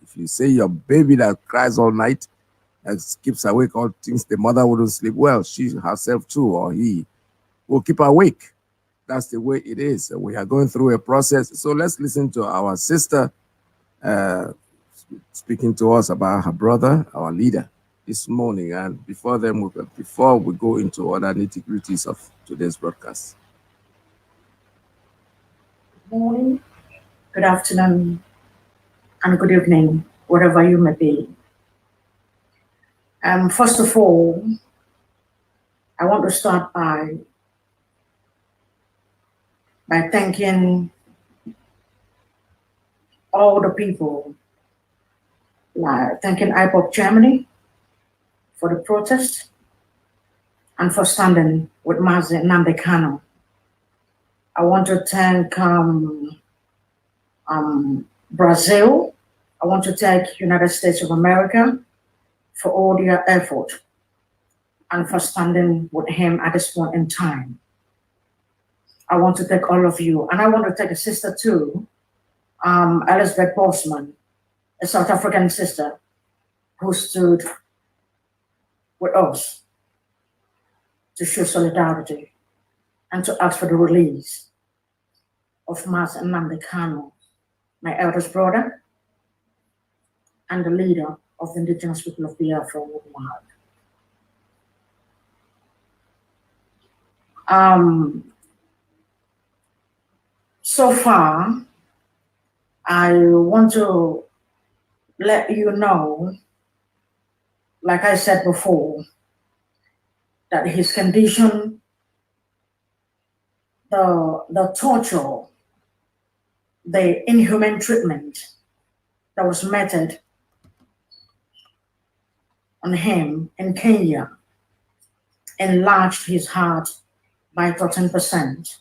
If you say your baby that cries all night and keeps awake or thinks the mother wouldn't sleep well, she herself too or he will keep awake. That's the way it is. We are going through a process. So let's listen to our sister uh, speaking to us about her brother, our leader, this morning. And before we go into other nitty-gritties of today's broadcast. Good morning, good afternoon, and good evening, wherever you may be. First of all, I want to start by thanking all the people, thanking Ipob Germany for the protest and for standing with Mazi and Nnamdi Kanu. I want to thank Brazil. I want to thank United States of America for all their effort and for standing with him at this point in time. I want to thank all of you. And I want to thank a sister too, Elizabeth Bosman, a South African sister who stood with us to show solidarity and to ask for the release of Mazi and Nnamdi Kanu, my eldest brother, and the leader of the indigenous people of Biafra worldwide. So far, I want to let you know, like I said before, that his condition, the torture, the inhuman treatment that was meted on him in Kenya enlarged his heart by 13%.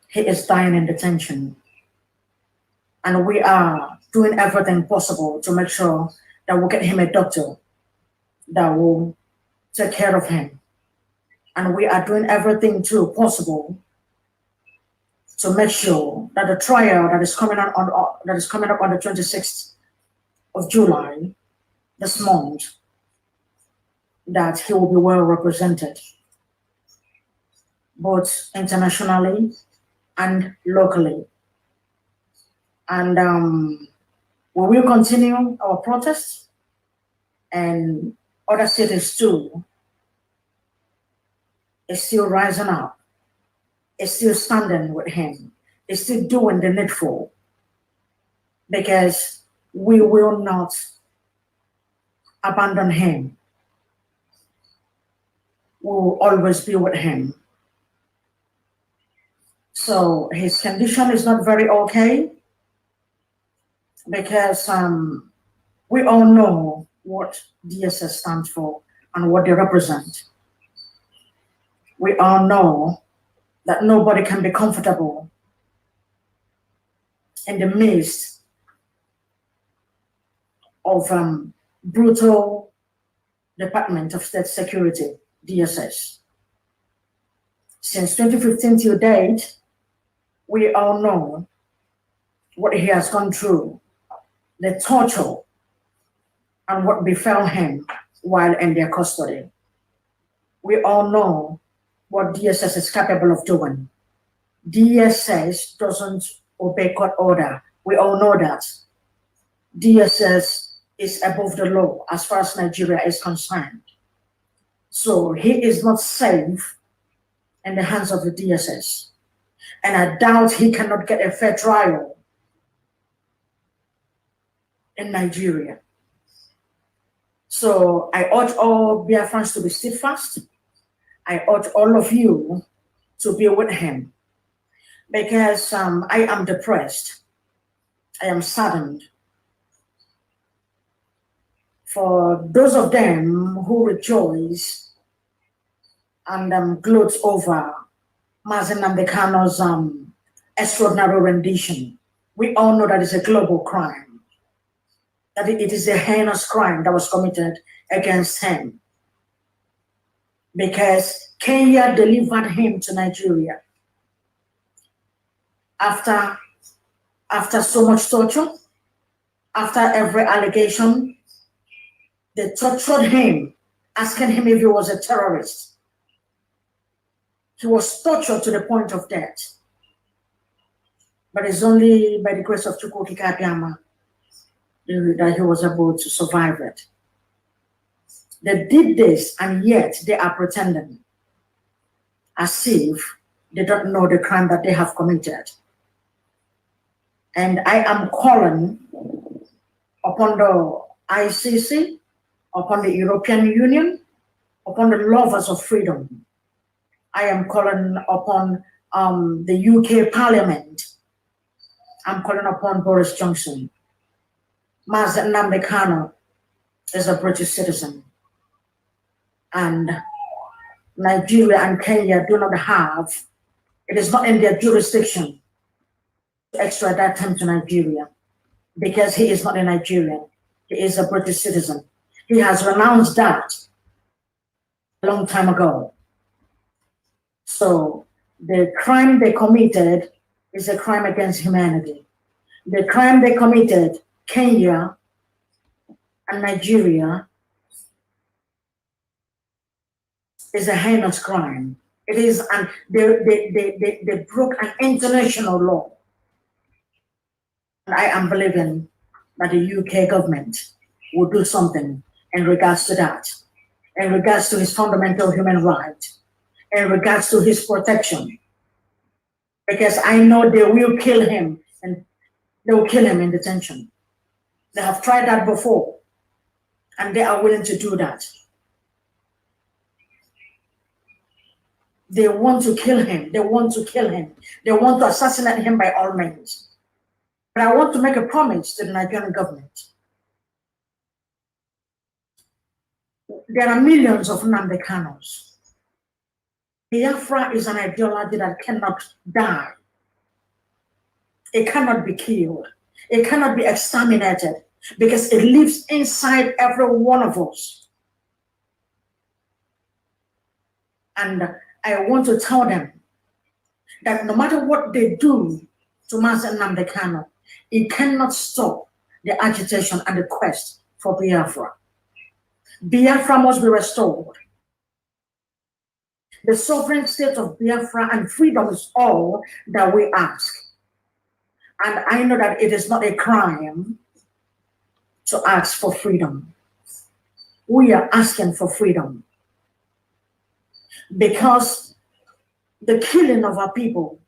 He is dying in detention. And we are doing everything possible to make sure that we'll get him a doctor that will take care of him. And we are doing everything too possible to make sure that the trial that is coming up on the 26th of July this month, that he will be well represented, both internationally and locally. And we will continue our protests, and other cities too is still rising up, is still standing with him, is still doing the needful, because we will not abandon him. We will always be with him. So his condition is not very okay, because we all know what DSS stands for and what they represent. We all know that nobody can be comfortable in the midst of brutal Department of State Security, DSS. Since 2015 till date, we all know what he has gone through, the torture, and what befell him while in their custody. We all know what DSS is capable of doing. DSS doesn't obey court order. We all know that. DSS is above the law as far as Nigeria is concerned. So he is not safe in the hands of the DSS. And I doubt he cannot get a fair trial in Nigeria. So I urge all Biafrans to be steadfast. I urge all of you to be with him, because I am depressed. I am saddened for those of them who rejoice and gloat over Mazi Nnamdi Kanu's extraordinary rendition. We all know that it's a global crime, that it is a heinous crime that was committed against him, because Kenya delivered him to Nigeria after After so much torture, after every allegation, they tortured him, asking him if he was a terrorist. He was tortured to the point of death. But it's only by the grace of Ikyke that he was able to survive it. They did this, and yet they are pretending as if they don't know the crime that they have committed. And I am calling upon the ICC, upon the European Union, upon the lovers of freedom. I am calling upon the UK Parliament. I'm calling upon Boris Johnson. Mazi Nnamdi Kanu is a British citizen. And Nigeria and Kenya do not have, it is not in their jurisdiction to extradite him to Nigeria because he is not a Nigerian. He is a British citizen. He has renounced that a long time ago. So the crime they committed is a crime against humanity. The crime they committed, Kenya and Nigeria, is a heinous crime. It is, and they broke an international law. And I am believing that the UK government will do something in regards to that, in regards to his fundamental human right, in regards to his protection. Because I know they will kill him, and they will kill him in detention. They have tried that before, and they are willing to do that. They want to kill him. They want to kill him. They want to assassinate him by all means. But I want to make a promise to the Nigerian government. There are millions of Nnamdi Kanus. Biafra is an ideology that cannot die. It cannot be killed. It cannot be exterminated because it lives inside every one of us. And I want to tell them that no matter what they do to Mazi Nnamdi Kanu, it cannot stop the agitation and the quest for Biafra. Biafra must be restored. The sovereign state of Biafra and freedom is all that we ask. And I know that it is not a crime to ask for freedom. We are asking for freedom. Because the killing of our people,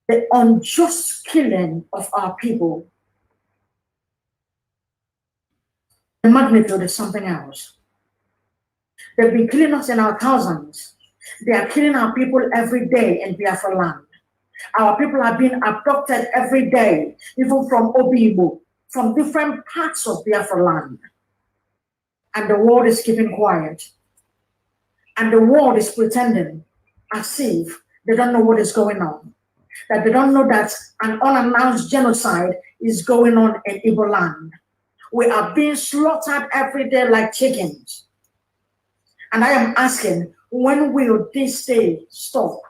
the unjust killing of our people, the magnitude is something else. They've been killing us in our thousands. They are killing our people every day in Biafra land. Our people are being abducted every day, even from Obibo, from different parts of Biafra land. And the world is keeping quiet. And the world is pretending as if they don't know what is going on. That they don't know that an unannounced genocide is going on in Igbo land. We are being slaughtered every day like chickens. And I am asking, when will this day stop?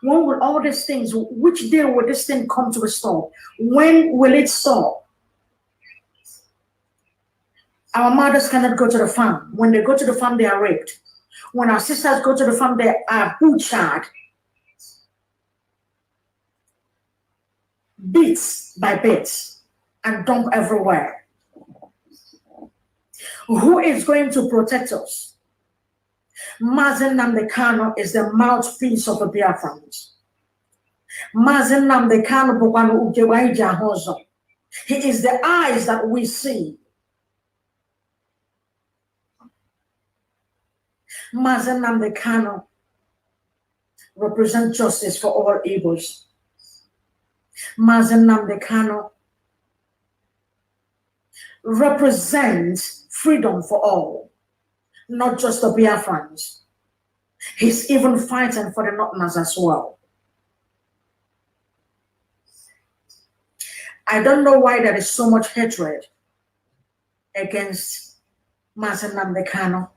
When will all these things, which day will this thing come to a stop? When will it stop? Our mothers cannot go to the farm. When they go to the farm, they are raped. When our sisters go to the farm, they are butchered. Bits by bits and dumped everywhere. Who is going to protect us? Mazi Nnamdi Kanu is the mouthpiece of the Biafrans. Mazi Nnamdi Kanu bụkwanụ ugegbe anyị ji ahụ ụzọ. He is the eyes that we see. Mazi Nnamdi Kanu represents justice for all Igbos. Mazi Nnamdi Kanu represents freedom for all, not just the Biafrans. He's even fighting for the Northerners as well. I don't know why there is so much hatred against Mazi Nnamdi Kanu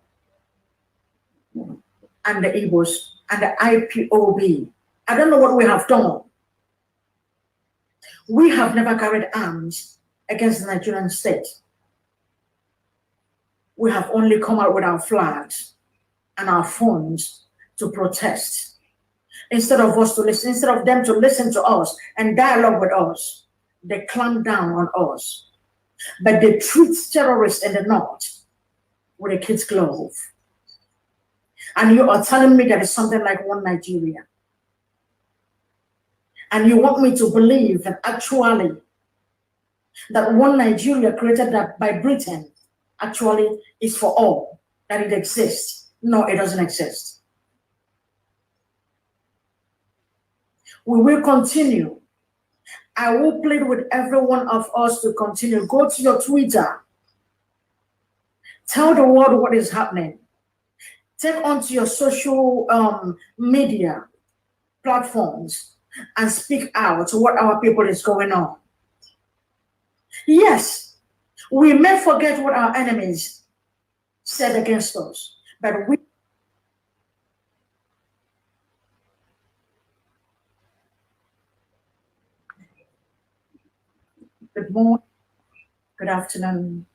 and the Igbos and the IPOB. I don't know what we have done. We have never carried arms against the Nigerian state. We have only come out with our flags and our phones to protest. Instead of them to listen to us and dialogue with us, they clamp down on us. But they treat terrorists in the north with a kid's glove. And you are telling me that it's something like one Nigeria. And you want me to believe that actually that one Nigeria created by Britain actually is for all, that it exists. No, it doesn't exist. We will continue. I will plead with every one of us to continue. Go to your Twitter. Tell the world what is happening. Take onto your social media platforms and speak out to what our people is going on. Yes, we may forget what our enemies said against us, but we good morning, good afternoon,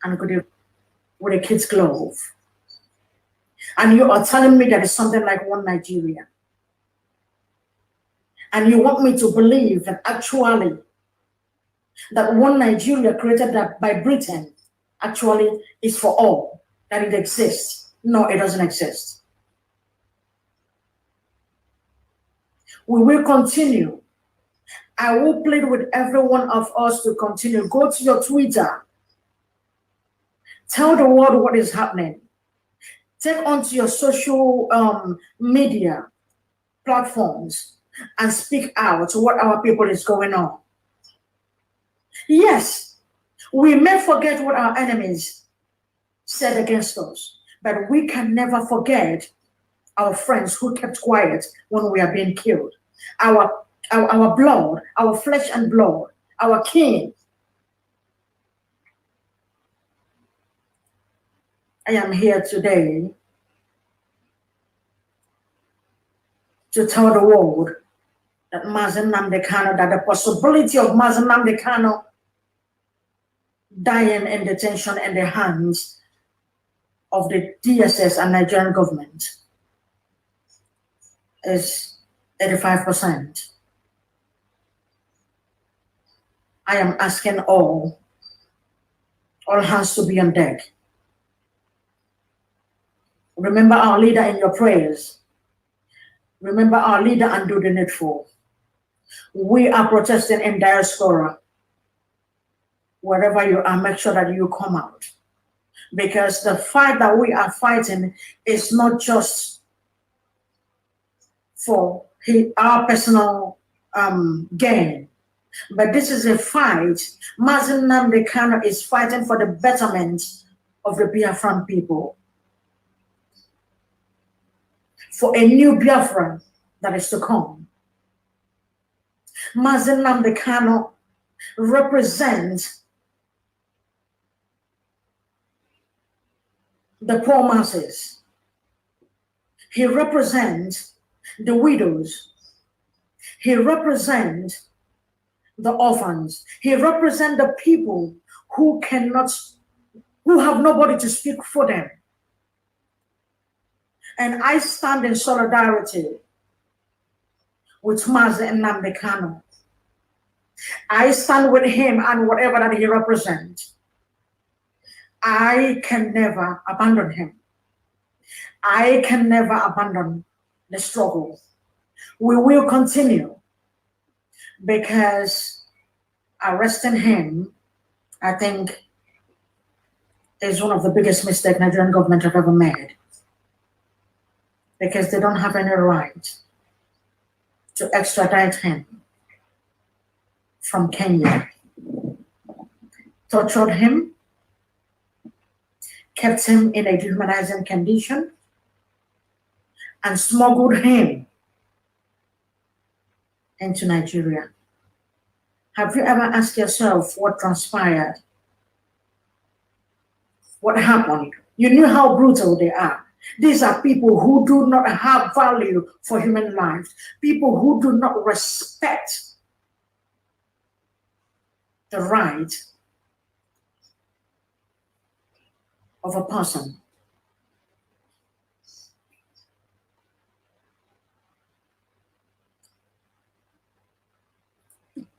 and good evening with a kid's glove. And you are telling me that it's something like one Nigeria. And you want me to believe that actually that one Nigeria created by Britain actually is for all, that it exists. No, it doesn't exist. We will continue. I will plead with every one of us to continue. Go to your Twitter. Tell the world what is happening. Take onto your social media platforms and speak out to what our people is going on. Yes, we may forget what our enemies said against us, but we can never forget our friends who kept quiet when we are being killed. Our blood, our flesh and blood, our king. I am here today to tell the world that Nnamdi Kanu, that the possibility of Nnamdi Kanu dying in detention in the hands of the DSS and Nigerian government is 85%. I am asking all hands to be on deck. Remember our leader in your prayers. Remember our leader and do the needful. We are protesting in diaspora. Wherever you are, make sure that you come out. Because the fight that we are fighting is not just for our personal gain, but this is a fight. Mazi Nnamdi Kanu is fighting for the betterment of the Biafran people. For a new Biafra that is to come. Mazi Nnamdi Kanu represents the poor masses. He represents the widows. He represents the orphans. He represents the people who have nobody to speak for them. And I stand in solidarity with Mazi Nnamdi Kanu. I stand with him and whatever that he represents. I can never abandon him. I can never abandon the struggle. We will continue because arresting him, I think, is one of the biggest mistakes Nigerian government have ever made. Because they don't have any right to extradite him from Kenya. Tortured him, kept him in a dehumanizing condition, and smuggled him into Nigeria. Have you ever asked yourself what transpired? What happened? You knew how brutal they are. These are people who do not have value for human life, people who do not respect the right of a person.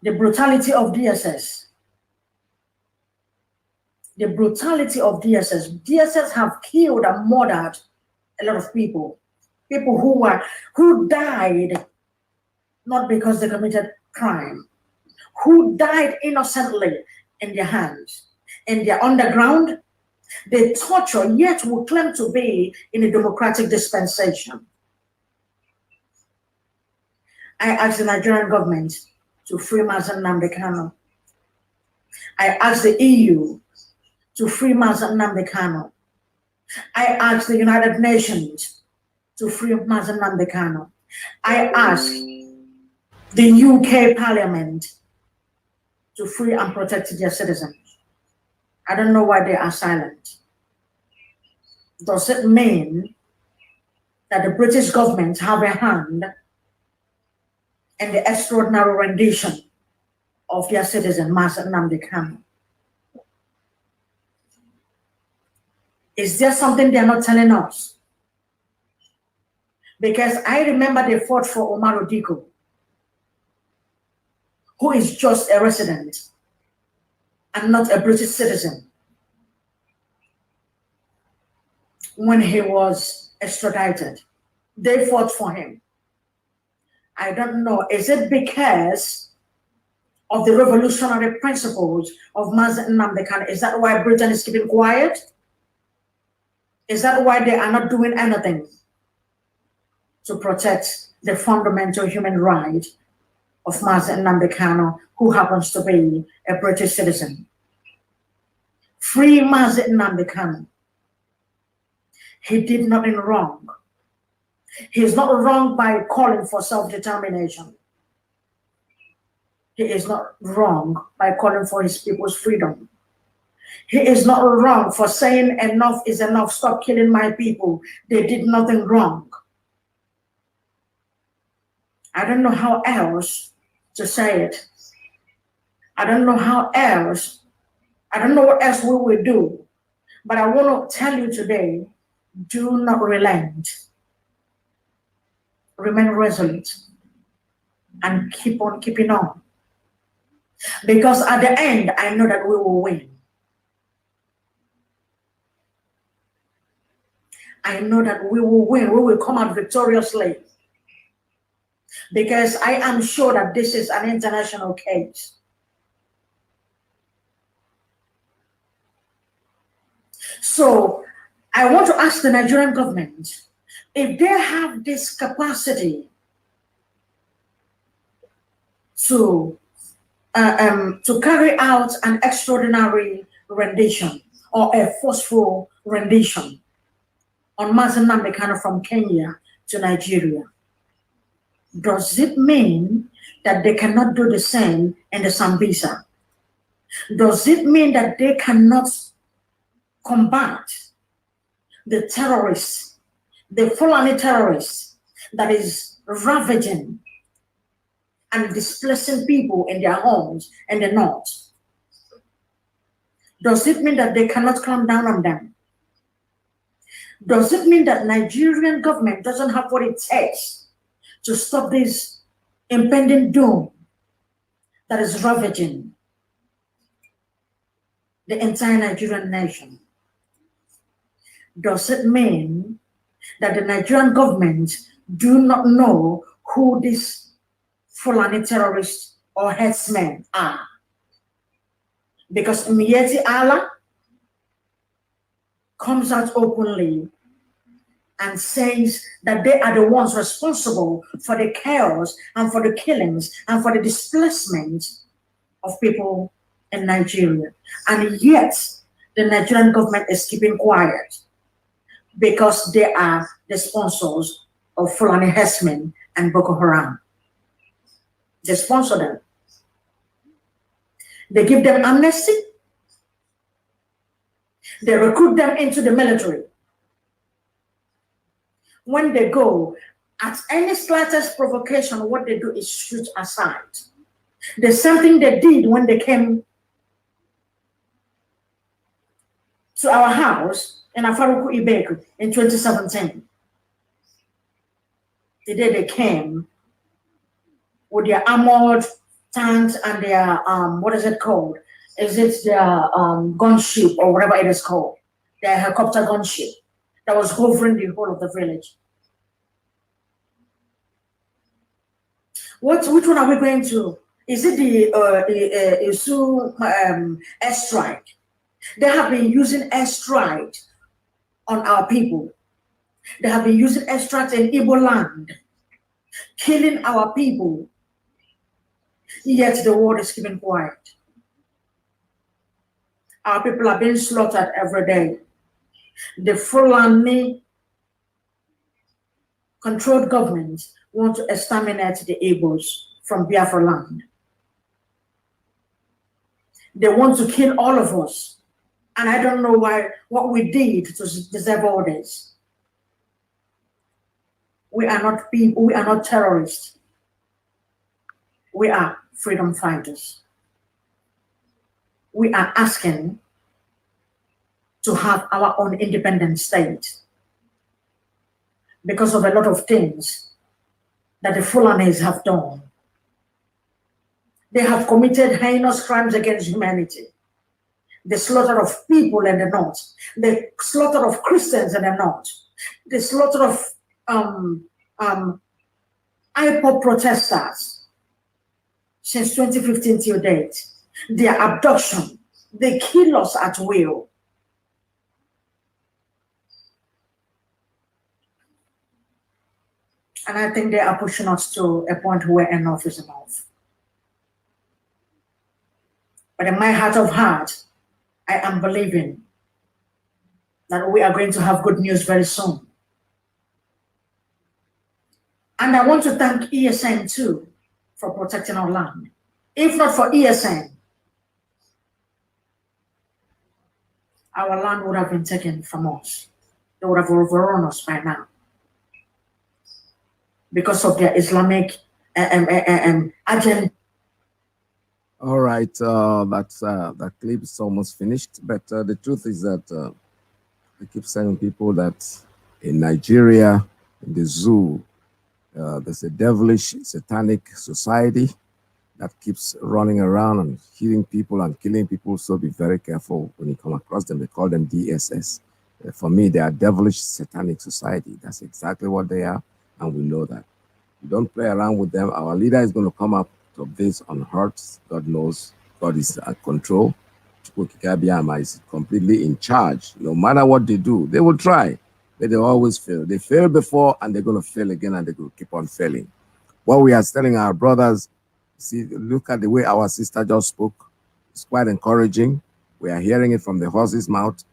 The brutality of DSS. The brutality of DSS. DSS have killed and murdered a lot of people. People who died not because they committed crime, who died innocently in their hands, in their underground. They torture, yet will claim to be in a democratic dispensation. I ask the Nigerian government to free Mazi Nnamdi Kanu. I ask the EU to free Mazi Nnamdi Kanu. I ask the United Nations to free Mazi Nnamdi Kanu. I ask the UK Parliament to free and protect their citizens. I don't know why they are silent. Does it mean that the British government have a hand in the extraordinary rendition of their citizen, Mazi Nnamdi Kanu? Is there something they're not telling us? Because I remember they fought for Omar Diko, who is just a resident and not a British citizen, when he was extradited. They fought for him. I don't know, is it because of the revolutionary principles of Mazi Nnamdi Kanu? Is that why Britain is keeping quiet? Is that why they are not doing anything to protect the fundamental human right of Mazi Nnamdi Kanu, who happens to be a British citizen? Free Mazi Nnamdi Kanu. He did nothing wrong. He is not wrong by calling for self-determination. He is not wrong by calling for his people's freedom. He is not wrong for saying enough is enough, stop killing my people. They did nothing wrong. I don't know how else to say it. I don't know how else. I don't know what else we will do. But I want to tell you today, do not relent. Remain resolute and keep on keeping on. Because at the end, I know that we will win. I know that we will win. We will come out victoriously. Because I am sure that this is an international case. So I want to ask the Nigerian government if they have this capacity to carry out an extraordinary rendition or a forceful rendition on Mazi Nnamdi Kanu from Kenya to Nigeria. Does it mean that they cannot do the same in the Sambisa? Does it mean that they cannot combat the terrorists, the Fulani terrorists that is ravaging and displacing people in their homes in the north? Does it mean that they cannot clamp down on them? Does it mean that Nigerian government doesn't have what it takes to stop this impending doom that is ravaging the entire Nigerian nation? Does it mean that the Nigerian government do not know who these Fulani terrorists or headsmen are? Because Miyetti Allah comes out openly and says that they are the ones responsible for the chaos and for the killings and for the displacement of people in Nigeria. And yet, the Nigerian government is keeping quiet because they are the sponsors of Fulani herdsmen and Boko Haram. They sponsor them. They give them amnesty. They recruit them into the military. When they go, at any slightest provocation, what they do is shoot aside. The same thing they did when they came to our house in Afaruku Ibeku in 2017. The day they came with their armored tanks and their what is it called? Is it their gunship or whatever it is called? Their helicopter gunship that was hovering the whole of the village. Which one are we going to? Is it the Isu airstrike? They have been using airstrike on our people. They have been using airstrikes in Igbo land, killing our people. Yet the world is keeping quiet. Our people are being slaughtered every day. The Fulani controlled government want to exterminate the Igbos from Biafra land. They want to kill all of us. And I don't know what we did to deserve all this. We are not people, we are not terrorists. We are freedom fighters. We are asking to have our own independent state because of a lot of things that the Fulanis have done. They have committed heinous crimes against humanity. The slaughter of people in the north, the slaughter of Christians in the north, the slaughter of Ipob protesters since 2015 till date, their abduction, they kill us at will. And I think they are pushing us to a point where enough is enough. But in my heart of heart, I am believing that we are going to have good news very soon. And I want to thank ESN too for protecting our land. If not for ESN, our land would have been taken from us. They would have overrun us by now because of their Islamic agenda. All right, that clip is almost finished. But the truth is that I keep telling people that in Nigeria, in the zoo, there's a devilish, satanic society that keeps running around and hitting people and killing people. So be very careful when you come across them. They call them DSS. For me, they are devilish, satanic society. That's exactly what they are, and we know that. You don't play around with them. Our leader is going to come up of this unhurt. God knows God is at control. Ikyke is completely in charge. No matter what they do, they will try, but they always fail. They failed before and they're going to fail again and they will keep on failing. What we are telling our brothers, see, look at the way our sister just spoke. It's quite encouraging. We are hearing it from the horse's mouth,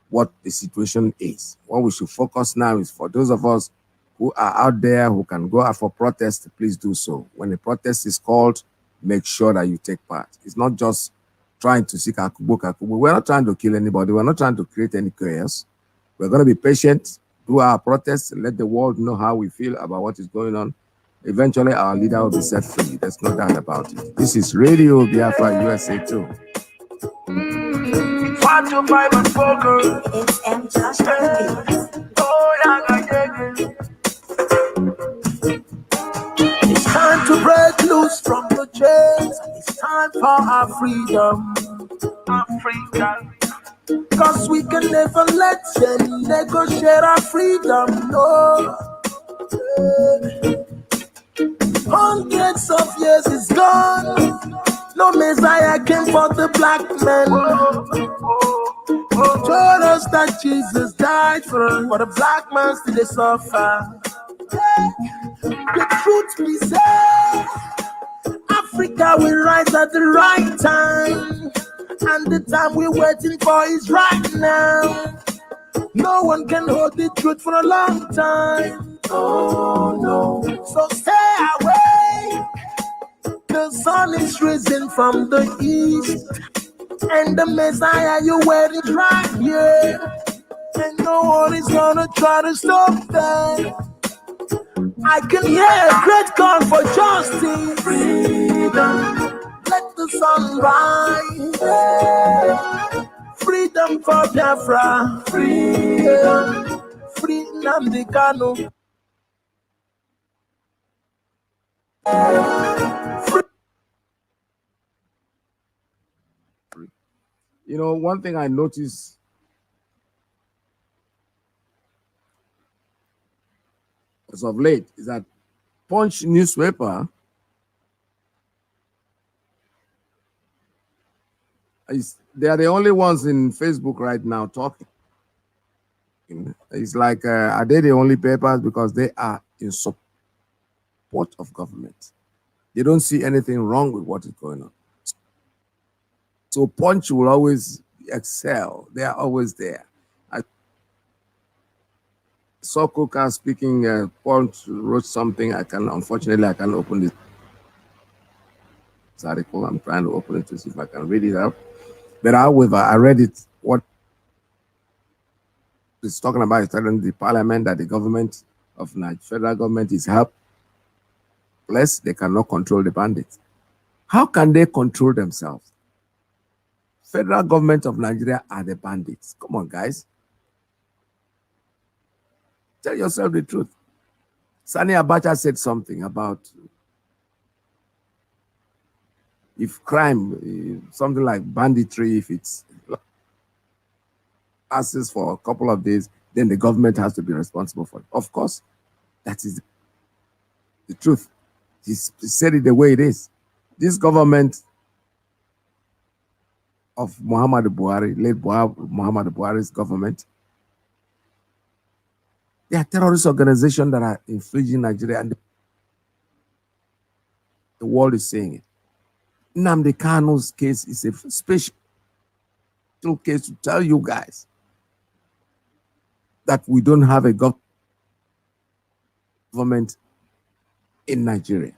what the situation is. What we should focus now is for those of us who are out there who can go out for protest, please do so. When a protest is called, make sure that you take part. It's not just trying to seek Akubu. We're not trying to kill anybody. We're not trying to create any chaos. We're going to be patient, do our protests, let the world know how we feel about what is going on. Eventually, our leader will be set free. There's no doubt about it. This is Radio Biafra USA 2. 1 to 5 and poker. It's M. Josh Baby. It's time to break loose from the chains. It's time for our freedom. Africa. Cause we can never let them negotiate our freedom. No. Hundreds of years is gone. No Messiah came for the black man. Told us that Jesus died for the black man still they suffer. The truth be said, Africa will rise at the right time, and the time we're waiting for is right now. No one can hold the truth for a long time. Oh no, so stay awake. The sun is risen from the east, and the Messiah you're waiting is right here, and no one is gonna try to stop that. I can hear a great call for justice. Freedom, let the sun rise. Freedom for Biafra. Freedom. Free Nnamdi Kanu. You know, one thing I noticed as of late is that Punch newspaper they are the only ones in Facebook right now talking. It's like, are they the only papers? Because they are in support of government. They don't see anything wrong with what is going on. So Punch will always excel. They are always there. I saw Coca speaking. Punch wrote something. Unfortunately, I can't open this article. I'm trying to open it to see if I can read it out. But however, I read it. What it's talking about is telling the parliament that the government of Nigeria, federal government, is helpless. They cannot control the bandits. How can they control themselves? Federal government of Nigeria are the bandits. Come on, guys. Tell yourself the truth. Sani Abacha said something about if crime, something like banditry, if it's passes for a couple of days, then the government has to be responsible for it. Of course, that is the truth. He said it the way it is. This government of Muhammadu Buhari, late Muhammadu Buhari's government, they are terrorist organizations that are infringing Nigeria, and the world is saying it. Nnamdi Kanu's case is a special case to tell you guys that we don't have a government in Nigeria.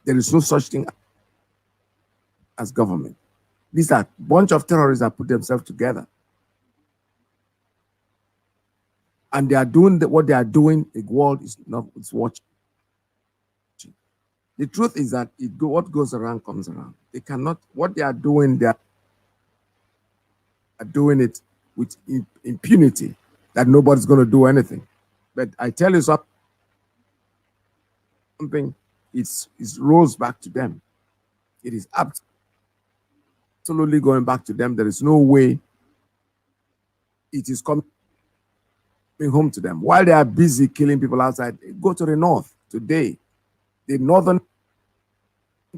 There is no such thing as government. These are a bunch of terrorists that put themselves together. And they are doing what they are doing. The world is not watching. The truth is that what goes around comes around. They cannot, what they are doing it with impunity, that nobody's going to do anything. But I tell you something, it rolls back to them. It is absolutely going back to them. There is no way it is coming home to them. While they are busy killing people outside, go to the north today. The northern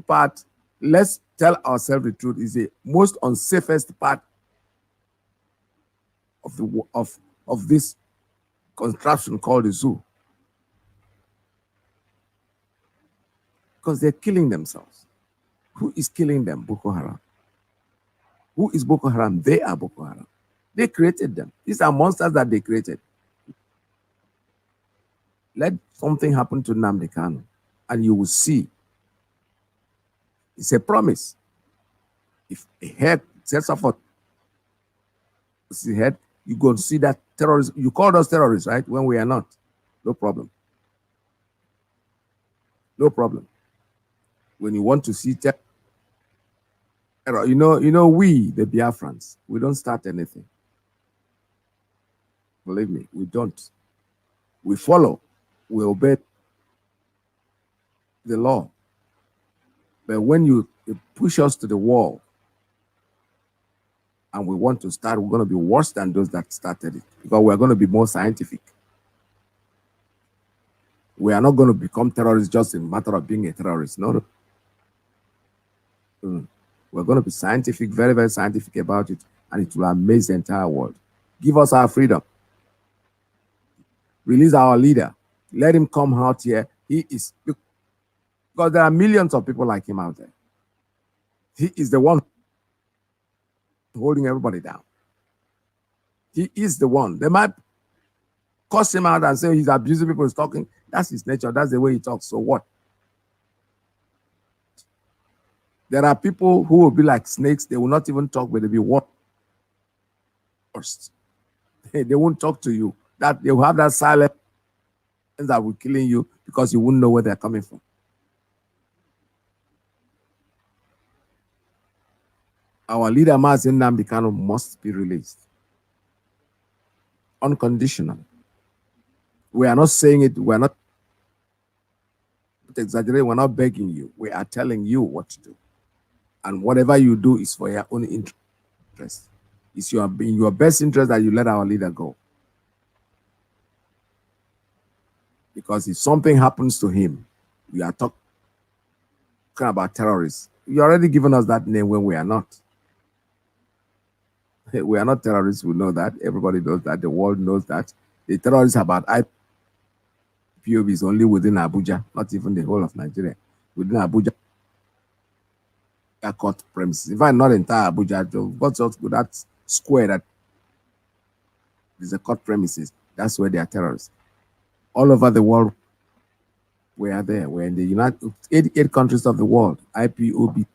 part, let's tell ourselves the truth, is the most unsafest part of this contraption called the zoo. Because they're killing themselves. Who is killing them? Boko Haram. Who is Boko Haram? They are Boko Haram. They created them. These are monsters that they created. Let something happen to Nnamdi Kanu, and you will see. It's a promise. If a head sets off the head, you go and see that terrorists. You call us terrorists, right? When we are not. No problem. No problem. When you want to see terror, you know, we, the Biafrans, we don't start anything. Believe me, we don't. We follow. We obey the law. But when you push us to the wall and we want to start, we're going to be worse than those that started it, because we're going to be more scientific. We are not going to become terrorists just in a matter of being a terrorist. No. We're going to be scientific, very, very scientific about it, and it will amaze the entire world. Give us our freedom. Release our leader. Let him come out here. He is, because there are millions of people like him out there. He is the one holding everybody down. He is the one. They might cuss him out and say he's abusing people, he's talking. That's his nature. That's the way he talks. So what? There are people who will be like snakes. They will not even talk, but they'll be worst. They won't talk to you. That they will have that silence that will killing you, because you wouldn't know where they're coming from. Our leader, Mazi Nnamdi Kanu, must be released. unconditionally. We are not saying it, we're not exaggerating, we're not begging you. We are telling you what to do. And whatever you do is for your own interest. It's in your best interest that you let our leader go. Because if something happens to him, we are talking about terrorists. You already given us that name when we are not. We are not terrorists. We know that. Everybody knows that. The world knows that. The terrorists about IPOB is only within Abuja, not even the whole of Nigeria. Within Abuja court premises. In fact, not entire Abuja. What's up with that square that is a court premises? That's where they are terrorists. All over the world, we are there. We're in the United 88 countries of the world. IPOB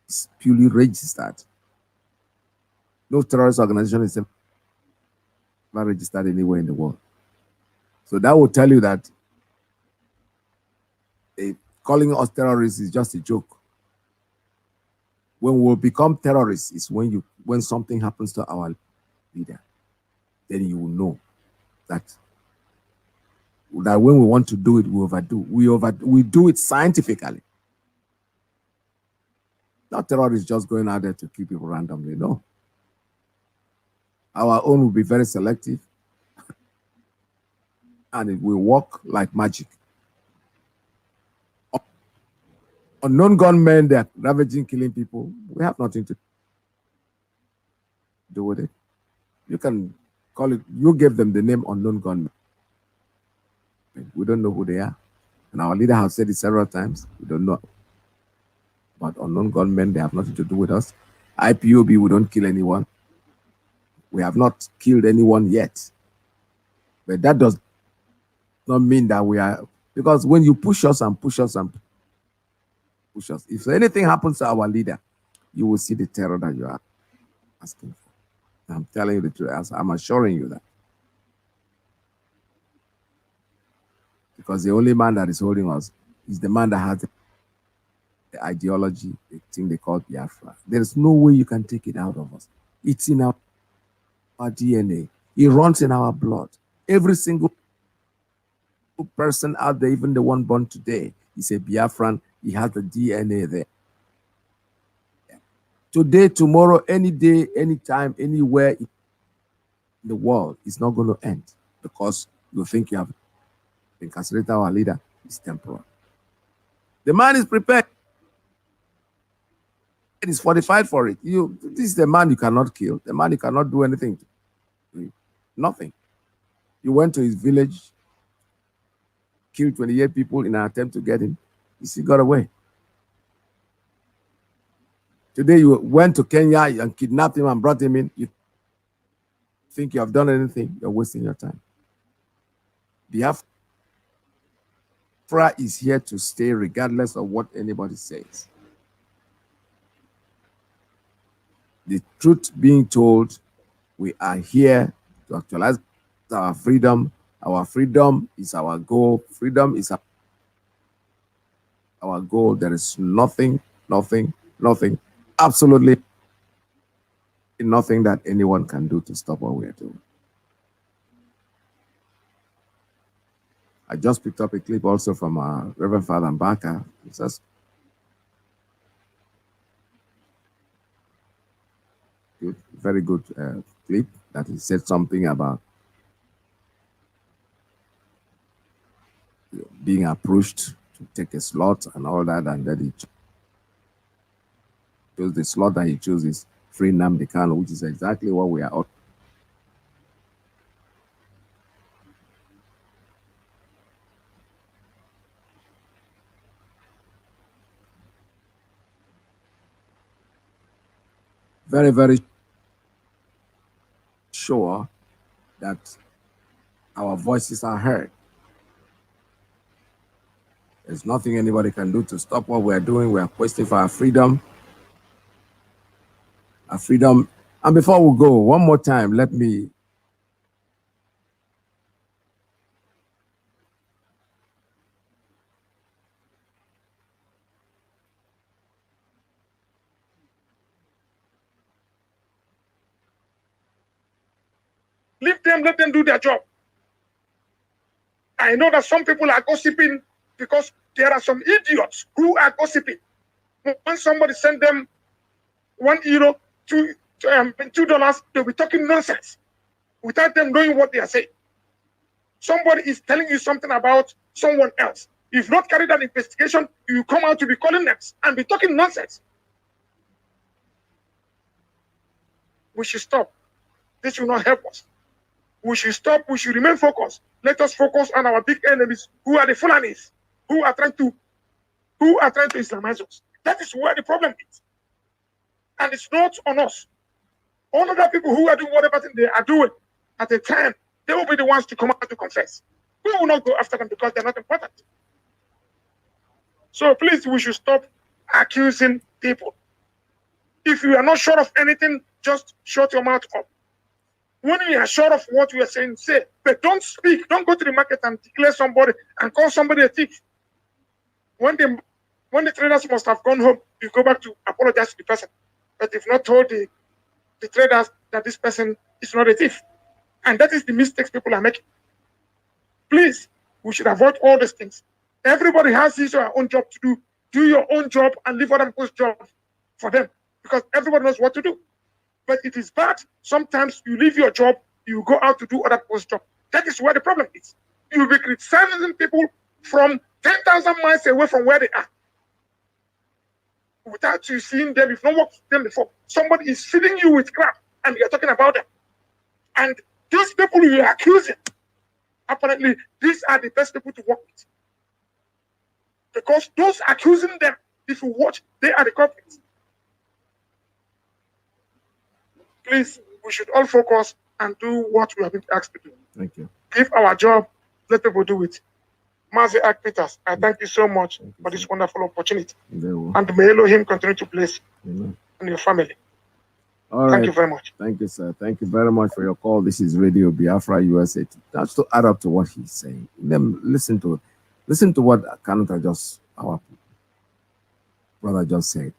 is purely registered. No terrorist organization is ever registered anywhere in the world. So that will tell you that calling us terrorists is just a joke. When we'll become terrorists is when something happens to our leader. Then you will know that when we want to do it, we overdo. We do it scientifically. Not terrorists just going out there to kill people randomly. No. Our own will be very selective, and it will work like magic. Unknown gunmen, they're ravaging, killing people. We have nothing to do with it. You can call it, you gave them the name unknown gunmen. We don't know who they are. And our leader has said it several times. We don't know. But unknown gunmen, they have nothing to do with us. IPOB, we don't kill anyone. We have not killed anyone yet. But that does not mean that we are, because when you push us and push us and push us, if anything happens to our leader, you will see the terror that you are asking for. I'm telling you the truth. I'm assuring you that. Because the only man that is holding us is the man that has the ideology, the thing they call Biafra. There is no way you can take it out of us. It's in our DNA. It runs in our blood. Every single person out there, even the one born today, is a Biafran. He has the DNA there. Today, tomorrow, any day, anytime, anywhere in the world, it's not going to end because you think you have incarcerated our leader. Is temporal. The man is prepared. He's fortified for it. This is the man you cannot kill. The man you cannot do anything to. Nothing. You went to his village, killed 28 people in an attempt to get him. He still got away. Today you went to Kenya and kidnapped him and brought him in. You think you have done anything? You're wasting your time. Biafra is here to stay regardless of what anybody says. The truth being told, we are here to actualize our freedom. Our freedom is our goal. Freedom is our goal. There is nothing, absolutely nothing that anyone can do to stop what we are doing. I just picked up a clip also from Reverend Father Mbaka. It says, good, very good clip that he said something about being approached to take a slot and all that, and then he chose the slot that he chose is free Nnamdi Kanu, which is exactly what we are all. Very, very sure that our voices are heard. There's nothing anybody can do to stop what we're doing. We are questing for our freedom. Our freedom. And before we go, one more time, let me Leave them, let them do their job. I know that some people are gossiping because there are some idiots who are gossiping. When somebody send them €1, $2, they'll be talking nonsense without them knowing what they are saying. Somebody is telling you something about someone else. If not carried an investigation, you come out to be calling names and be talking nonsense. We should stop. This will not help us. We should stop. We should remain focused. Let us focus on our big enemies, who are the Fulanis, who are trying to Islamize us. That is where the problem is. And it's not on us. All other people who are doing whatever thing they are doing at the time, they will be the ones to come out to confess. We will not go after them because they're not important. So please, we should stop accusing people. If you are not sure of anything, just shut your mouth up. When you are sure of what you are saying, say. But don't speak. Don't go to the market and declare somebody and call somebody a thief. When the traders must have gone home, you go back to apologize to the person. But if not told the traders that this person is not a thief. And that is the mistakes people are making. Please, we should avoid all these things. Everybody has his or her own job to do. Do your own job and leave other people's job for them. Because everybody knows what to do. But it is bad. Sometimes you leave your job, you go out to do other people's job. That is where the problem is. You will be criticizing people from 10,000 miles away from where they are. Without you seeing them, you've not worked with them before. Somebody is feeding you with crap and you're talking about them. And those people you are accusing, apparently, these are the best people to work with. Because those accusing them, if you watch, they are the culprits. Please, we should all focus and do what we have been asked to do. Thank you. Give our job, let people do it. Mazi Peters, I thank you so much for this wonderful opportunity. And may Elohim continue to bless you and your family. All right. Thank you very much. Thank you, sir. Thank you very much for your call. This is Radio Biafra USA. That's to add up to what he's saying. Then listen to what Kanu our brother just said.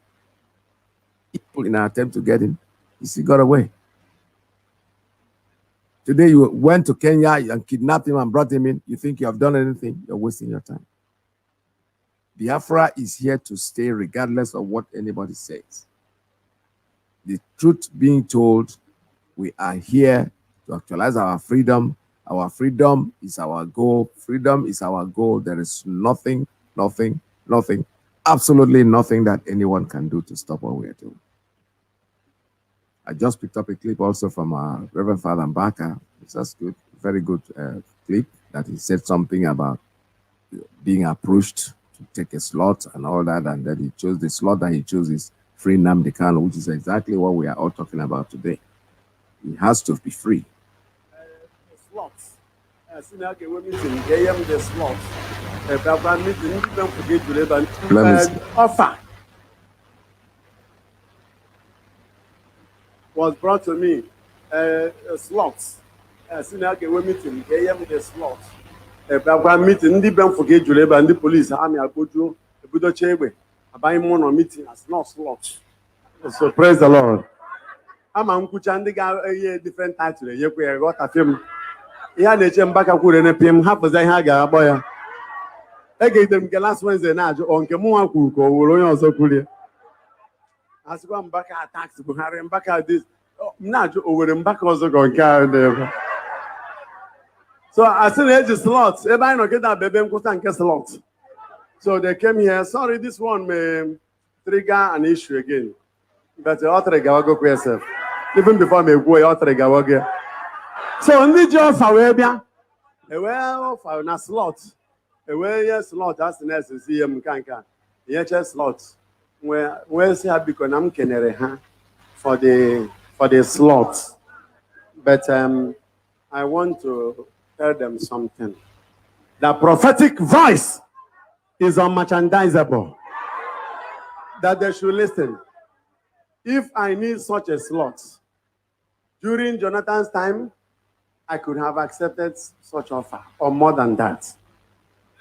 People in an attempt to get him, he got away. Today you went to Kenya and kidnapped him and brought him in. You think you have done anything? You're wasting your time. Biafra is here to stay regardless of what anybody says. The truth being told, we are here to actualize our freedom. Our freedom is our goal. Freedom is our goal. There is nothing, absolutely nothing that anyone can do to stop what we are doing. I just picked up a clip also from Reverend Father Mbaka. It's just good, very good clip that he said something about being approached to take a slot and all that, and that he chose the slot that he chose is free Nnamdi Kanu, which is exactly what we are all talking about today. He has to be free. Slots. The slots. Offer was brought to me. Slots. As soon as I meeting, the slots. Meeting, the forget you and the police. Army, I put you a good chamber. I buy more meeting as not slots. So praise the Lord. I'm a different title. You got a film. Yeah, they came back a good and a PM half as I had a boy. I gave them the last Wednesday night on Kemua Kuko, or also cool. As one back at tax, Buhari and back at this. Not over and back also going carry them. So as soon as the slots, everybody not get that baby and get slots. So they came here. Sorry, this one may trigger an issue again. But the author go yourself. Even before me go, author go. So on the job for Arabia, well, for a slot, a way slot as the next CM can't. Yes, slot. Where's here because I'm kenere for the slots. But I want to tell them something. The prophetic voice is unmerchandisable. That they should listen. If I need such a slot, during Jonathan's time, I could have accepted such offer, or more than that.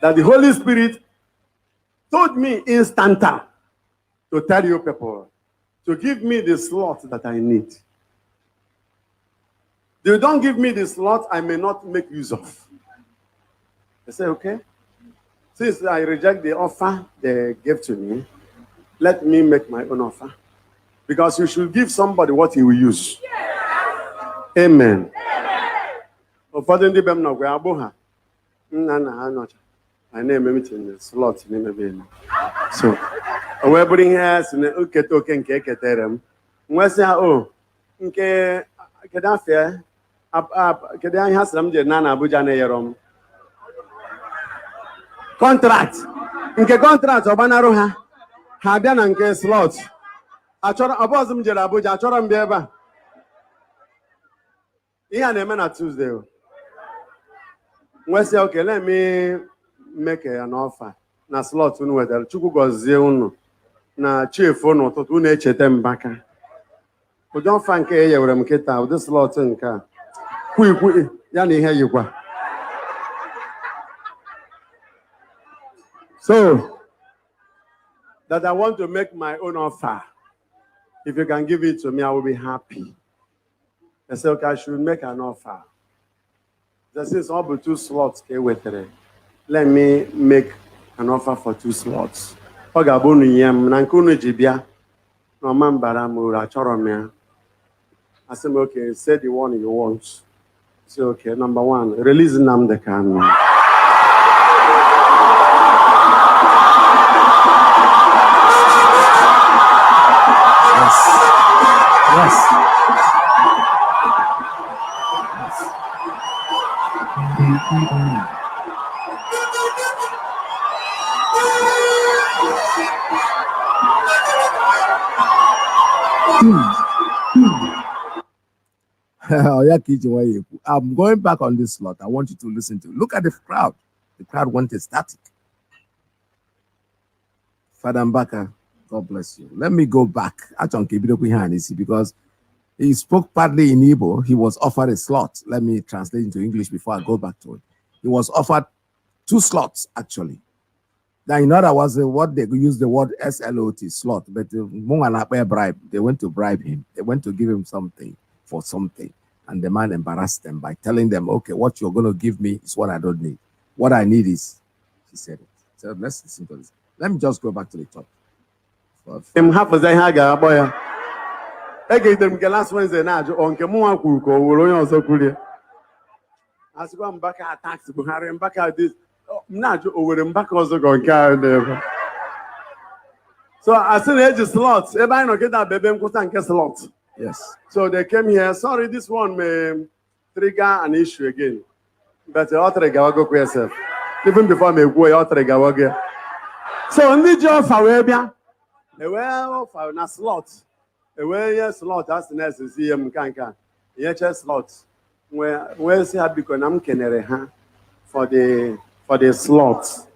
That the Holy Spirit told me instanta to tell you people to give me the slot that I need. They don't give me the slot I may not make use of. I say, okay. Since I reject the offer they gave to me, let me make my own offer. Because you should give somebody what he will use. Amen. Ụfọdụ ndị be m nọkwa agbụ ha nna nna ha nọcha anyị na-eme meeting slot n'ime be m. So o wee bụrụ ihe ha si na oketa oke nke eketere m nwesị ha o nke kedu afọ kedu ihe ha sịrị m jere na Abuja na-eyere m contract nke contract ọgbanarụ ha ha bịa na nke slot achọrọ ọbọzụ m jere Abuja achọrọ m bịa ebe a ihe a na-eme na Tuesday o nwesị okay let me make an offer na slot unu wetara Chukwu gọzie unu na chiefu n'ụtụtụ unu echeta mbaka ụdị ọfa nke e yewere m kịta ụdị slot nke a kwikwi ya na ihe yikwa. So that I want to make my own offer. If you can give it to me, I will be happy. I said, okay, I should make an offer. Since all but 2 slots came with it, let me make an offer for 2 slots. I said, okay, say the one you want. So, okay, number 1, release Nnamdi Kanu. Yes. I'm going back on this slot. I want you to listen to. Look at the crowd. The crowd wanted static. Father Mbaka, God bless you. Let me go back. Because he spoke partly in Igbo. He was offered a slot. Let me translate into English before I go back to it. He was offered 2 slots, actually. Now, in other words, what they use the word SLOT, slot, but bribe. They went to bribe him. They went to give him something for something. And the man embarrassed them by telling them, okay, what you're going to give me is what I don't need. What I need is, he said it. So let's listen to this. Let me just go back to the top. Last Wednesday on Mbaka attacks Buhari, Mbaka this. So I said, "Hey, slots. Everybody no get that baby slot." Yes. So they came here. Sorry, this one may trigger an issue again. But you trigger go yourself. Even before me go, you trigger go. So only job for Arabia. Well, for na slot. Where slot as the next CM kanka. Yeah, slot. Where see how because I'm kenere for the slots.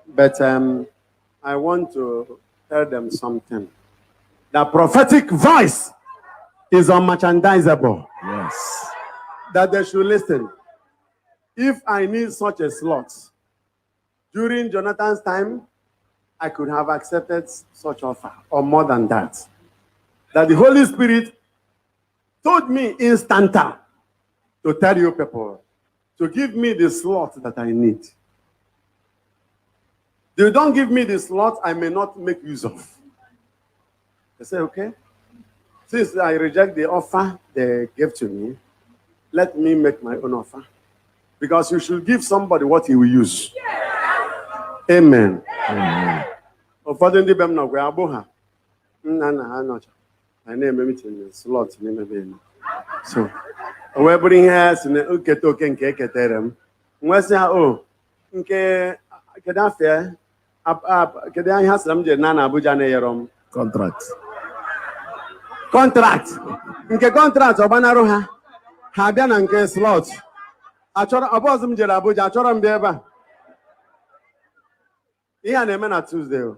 But I want to tell them something. The prophetic voice is unmerchandisable. Yes. That they should listen. If I need such a slot, during Jonathan's time, I could have accepted such offer, or more than that. That the Holy Spirit told me instanta to tell you people to give me the slot that I need. They don't give me the slot I may not make use of. I say, okay. Since I reject the offer they gave to me, let me make my own offer. Because you should give somebody what he will use. Amen. Ụfọdụ ndị be m nọkwa agbụ ha nna nna ha nọcha anyị na-eme meeting slot n'ime be m. So o wee bụrụ ihe ha si na oketa oke nke eketere m nwesị ha o nke kedu afọ kedu ihe ha sịrị m jere na Abuja na-eyere m contract nke contract ọgbanarụ ha ha bịa na nke slot achọrọ ọbọzụ m jere Abuja achọrọ m bịa ebe a ihe a na-eme na Tuesday o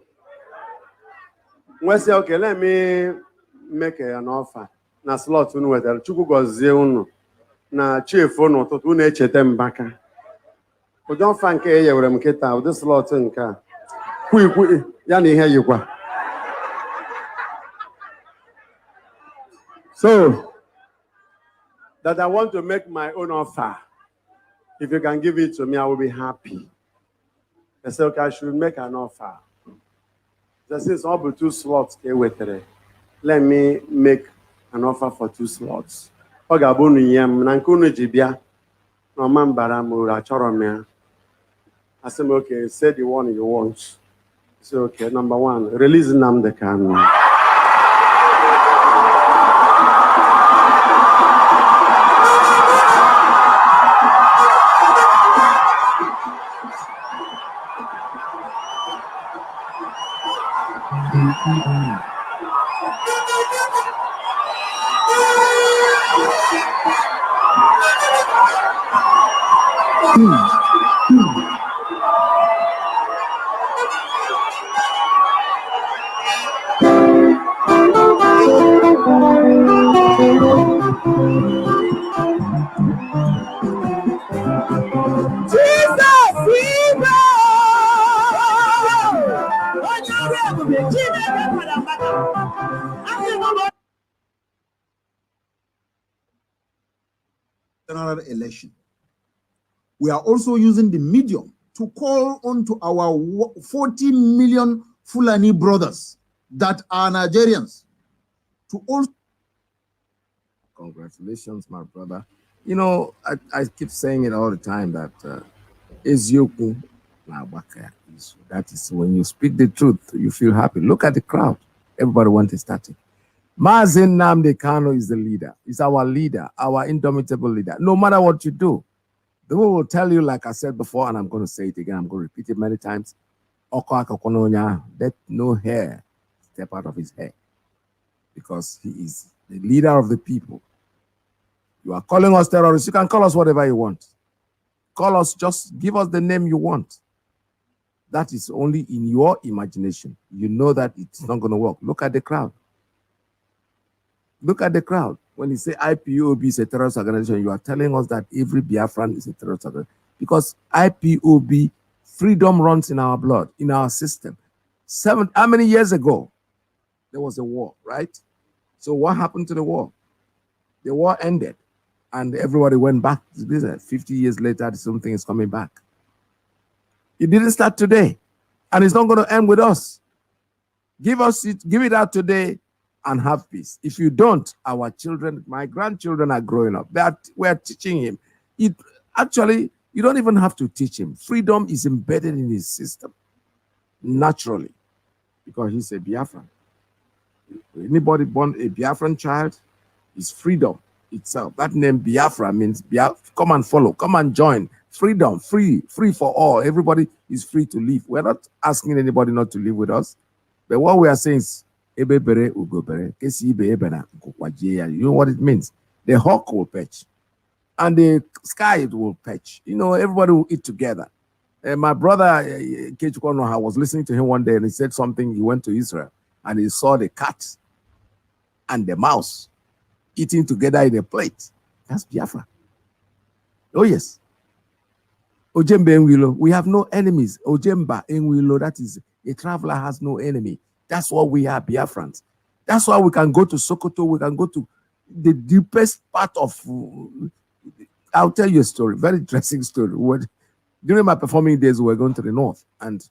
nwesị okay let me make an offer na slot unu wetara Chukwu gọzie unu na chiefu n'ụtụtụ unu echeta mbaka ụdị ọfa nke e yewere m kịta ụdị slot nke a kwikwi ya na ihe yikwa. So that I want to make my own offer. If you can give it to me, I will be happy. I said, okay, I should make an offer. Since all but 2 slots, let me make an offer for 2 slots. I said, okay, say the one you want. So, okay, number 1, release Nnamdi Kanu. General election. We are also using the medium to call on to our 40 million Fulani brothers that are Nigerians to also. Congratulations, my brother. You know, I keep saying it all the time that Ezioku, that is when you speak the truth, you feel happy. Look at the crowd. Everybody wants a static. Mazi Nnamdi Kanu is the leader. He's our leader, our indomitable leader. No matter what you do, the world will tell you, like I said before, and I'm going to say it again, I'm going to repeat it many times. Let no hair step out of his hair, because he is the leader of the people. You are calling us terrorists. You can call us whatever you want. Call us, just give us the name you want. That is only in your imagination. You know that it's not going to work. Look at the crowd. Look at the crowd. When you say IPOB is a terrorist organization, you are telling us that every Biafran is a terrorist organization. Because IPOB, freedom runs in our blood, in our system. How many years ago? There was a war, right? So what happened to the war? The war ended, and everybody went back to business. 50 years later, something is coming back. It didn't start today, and it's not going to end with us. Give it out today, and have peace. If you don't, our children, my grandchildren are growing up. We're teaching him. Actually, you don't even have to teach him. Freedom is embedded in his system naturally, because he's a Biafran. Anybody born a Biafran child is freedom itself. That name Biafra means come and follow, come and join. Freedom, free for all. Everybody is free to live. We're not asking anybody not to live with us. But what we are saying is, you know what it means? The hawk will perch, and the sky will perch. You know, everybody will eat together. My brother Ikyke, I was listening to him one day, and he said something. He went to Israel, and he saw the cat and the mouse eating together in a plate. That's Biafra. Oh yes. Ojembe Enwilo, we have no enemies. Ojemba Enwilo, that is, a traveler has no enemy. That's what we are, Biafrans. That's why we can go to Sokoto, we can go to the deepest part of, I'll tell you a story, very interesting story. During my performing days, we were going to the north, and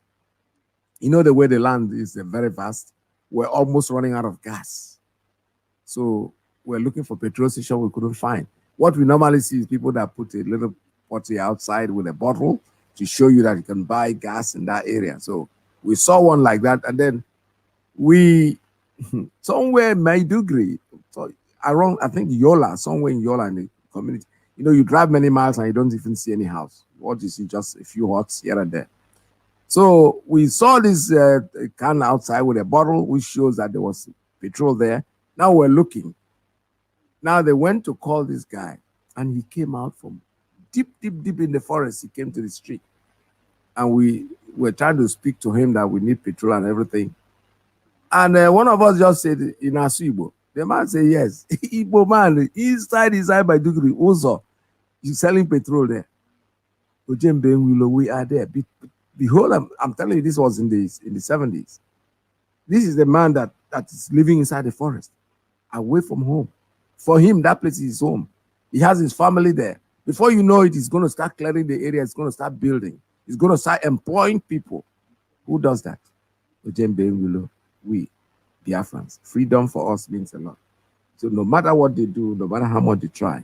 you know the way the land is very vast, we're almost running out of gas. So we're looking for petrol station we couldn't find. What we normally see is people that put a little potty outside with a bottle to show you that you can buy gas in that area. So we saw one like that, and then we somewhere in Maiduguri, so around, I think Yola, somewhere in Yola in the community, you know, you drive many miles and you don't even see any house. What you see, just a few huts here and there. So we saw this can outside with a bottle, which shows that there was petrol there. Now we're looking. Now they went to call this guy, and he came out from deep in the forest. He came to the street, and we were trying to speak to him that we need petrol and everything. And one of us just said, in Asuibo. The man said, yes. Igbo man, inside by Dugri, Uzo, he's selling petrol there. We are there. Behold, I'm telling you, this was in the 70s. This is the man that is living inside the forest, away from home. For him, that place is his home. He has his family there. Before you know it, he's going to start clearing the area. He's going to start building. He's going to start employing people. Who does that? We, Biafrans. Freedom for us means a lot. So no matter what they do, no matter how much they try,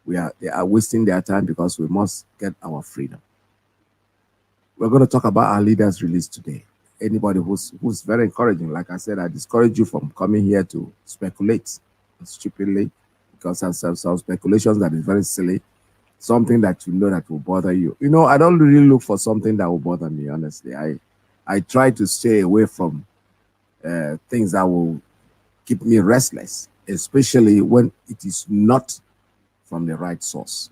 they are wasting their time because we must get our freedom. We're going to talk about our leaders' release today. Anybody who's very encouraging, like I said, I discourage you from coming here to speculate stupidly, because some speculations that is very silly, something that you know that will bother you. You know, I don't really look for something that will bother me, honestly. I try to stay away from things that will keep me restless, especially when it is not from the right source.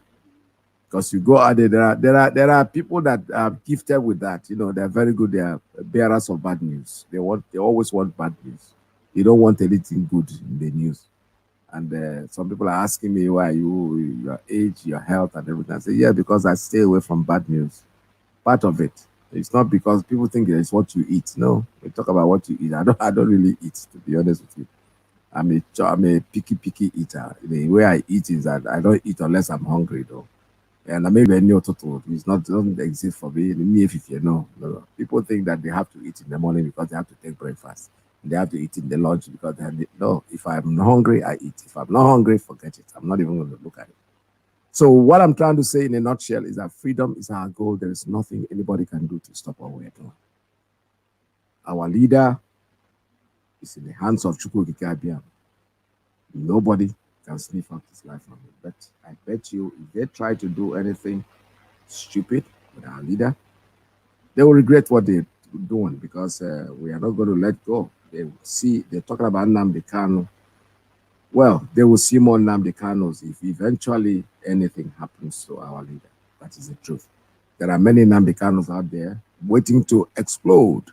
Because you go out there are people that are gifted with that. You know, they're very good. They are bearers of bad news. They always want bad news. You don't want anything good in the news. And some people are asking me why your age, your health, and everything. I say, yeah, because I stay away from bad news. Part of it. It's not because people think it's what you eat. No, we talk about what you eat. I don't really eat, to be honest with you. I'm a picky eater. The way I eat is that I don't eat unless I'm hungry, though. And I maybe new total. Doesn't exist for me. If you know, no. People think that they have to eat in the morning because they have to take breakfast. They have to eat in the lunch because no. If I'm hungry, I eat. If I'm not hungry, forget it. I'm not even going to look at it. So what I'm trying to say in a nutshell is that freedom is our goal. There is nothing anybody can do to stop what we're doing. Our leader is in the hands of Ikyke. Nobody can sniff out his life from him. But I bet you, if they try to do anything stupid with our leader, they will regret what they're doing, because we are not going to let go. They will see, they're talking about Nnamdi Kanu. Well, they will see more Nnamdi Kanus if eventually anything happens to our leader. That is the truth. There are many Nnamdi Kanus out there waiting to explode.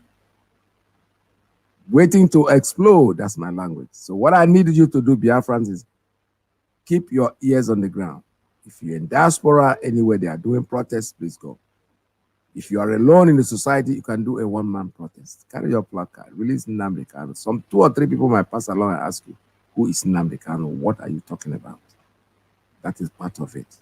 Waiting to explode. That's my language. So what I need you to do, Biafrans, is keep your ears on the ground. If you're in diaspora, anywhere they are doing protests, please go. If you are alone in the society, you can do a one-man protest. Carry your placard. Release Nnamdi Kanu. Some 2 or 3 people might pass along and ask you, who is Nnamdi Kanu? What are you talking about? That is part of it.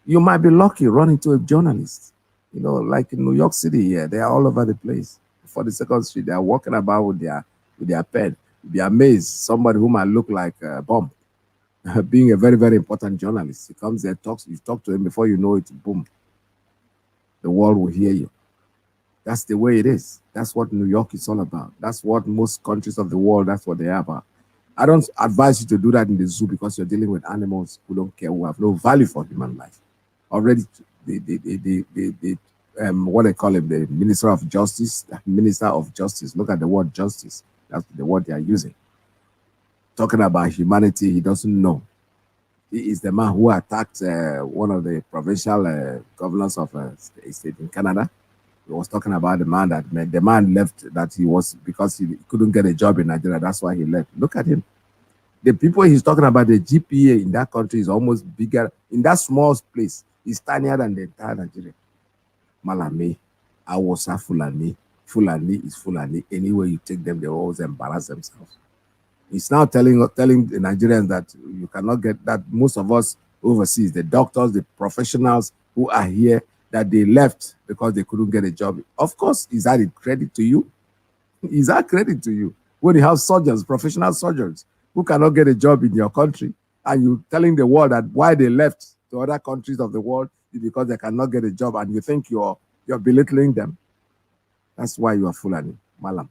You might be lucky running into a journalist. You know, like in New York City here, they are all over the place. 42nd Street, they are walking about with their pen. You'll be amazed. Somebody who might look like a bomb, being a very, very important journalist. He comes there, talks, you talk to him, before you know it, boom. The world will hear you. That's the way it is. That's what New York is all about. That's what most countries of the world, that's what they are about. I don't advise you to do that in the zoo, because you're dealing with animals who don't care, who have no value for human life. Already, what they call him, the Minister of Justice. Look at the word justice. That's the word they are using. Talking about humanity, he doesn't know. He is the man who attacked one of the provincial governors of a state in Canada. He was talking about the man left, that he was, because he couldn't get a job in Nigeria. That's why he left. Look at him. The people he's talking about, the GPA in that country is almost bigger. In that small place, it's tinier than the entire Nigeria. Malame, Awosa, Fulani. Fulani is Fulani. Anywhere you take them, they always embarrass themselves. He's now telling the Nigerians that you cannot get that. Most of us overseas, the doctors, the professionals who are here, that they left because they couldn't get a job. Of course, is that a credit to you? Is that credit to you? When you have surgeons, professional surgeons, who cannot get a job in your country, and you telling the world that why they left to other countries of the world is because they cannot get a job, and you think you're belittling them. That's why you are Fulani. Malam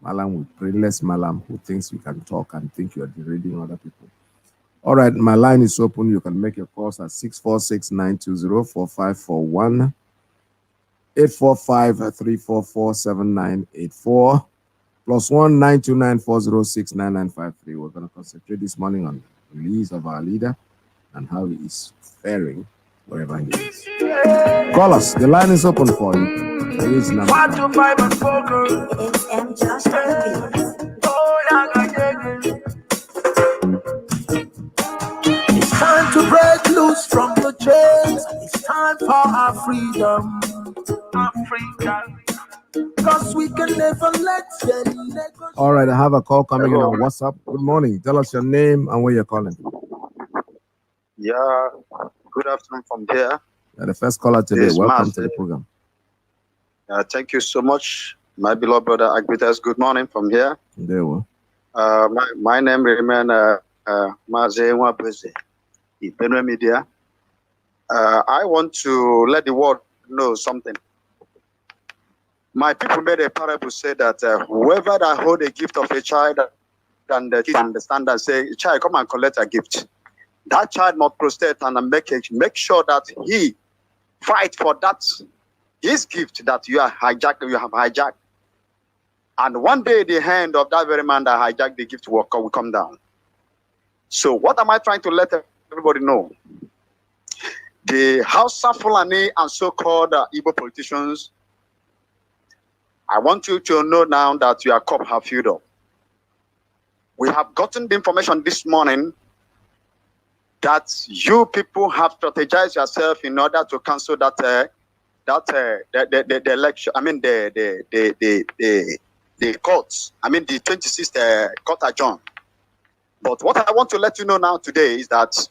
with brainless Malam who thinks you can talk and think you're degrading other people. All right, my line is open. You can make your calls at 646-920-4541, 845-344-7984, +1 929-406-9953. We're going to concentrate this morning on the release of our leader and how he is faring wherever he is. Call us. The line is open for you. It's time to break loose from the chains. It's time for our freedom. Africa. Cause we can can never let them negotiate. All right, I have a call coming in on WhatsApp. Good morning. Tell us your name and where you're calling. Yeah, good afternoon from here. You're the first caller today. Yes, Welcome Mazi. to the program. Thank you so much, my beloved brother Agbitas. Good morning from here. There we my name remains Mazi Nwabweze, Benue Media. I want to let the world know something. My people made a parable say that whoever that hold a gift of a child and the kid understand and say, child, come and collect a gift. That child must prostrate and make sure that he fight for that his gift that you have hijacked. And one day the hand of that very man that hijacked the gift will come down. So what am I trying to let everybody know? The Hausa Fulani and so-called Igbo politicians, I want you to know now that your cup have filled up. We have gotten the information this morning that you people have strategized yourself in order to cancel the election. I mean the courts. I mean the 26th court adjourned. But what I want to let you know now today is that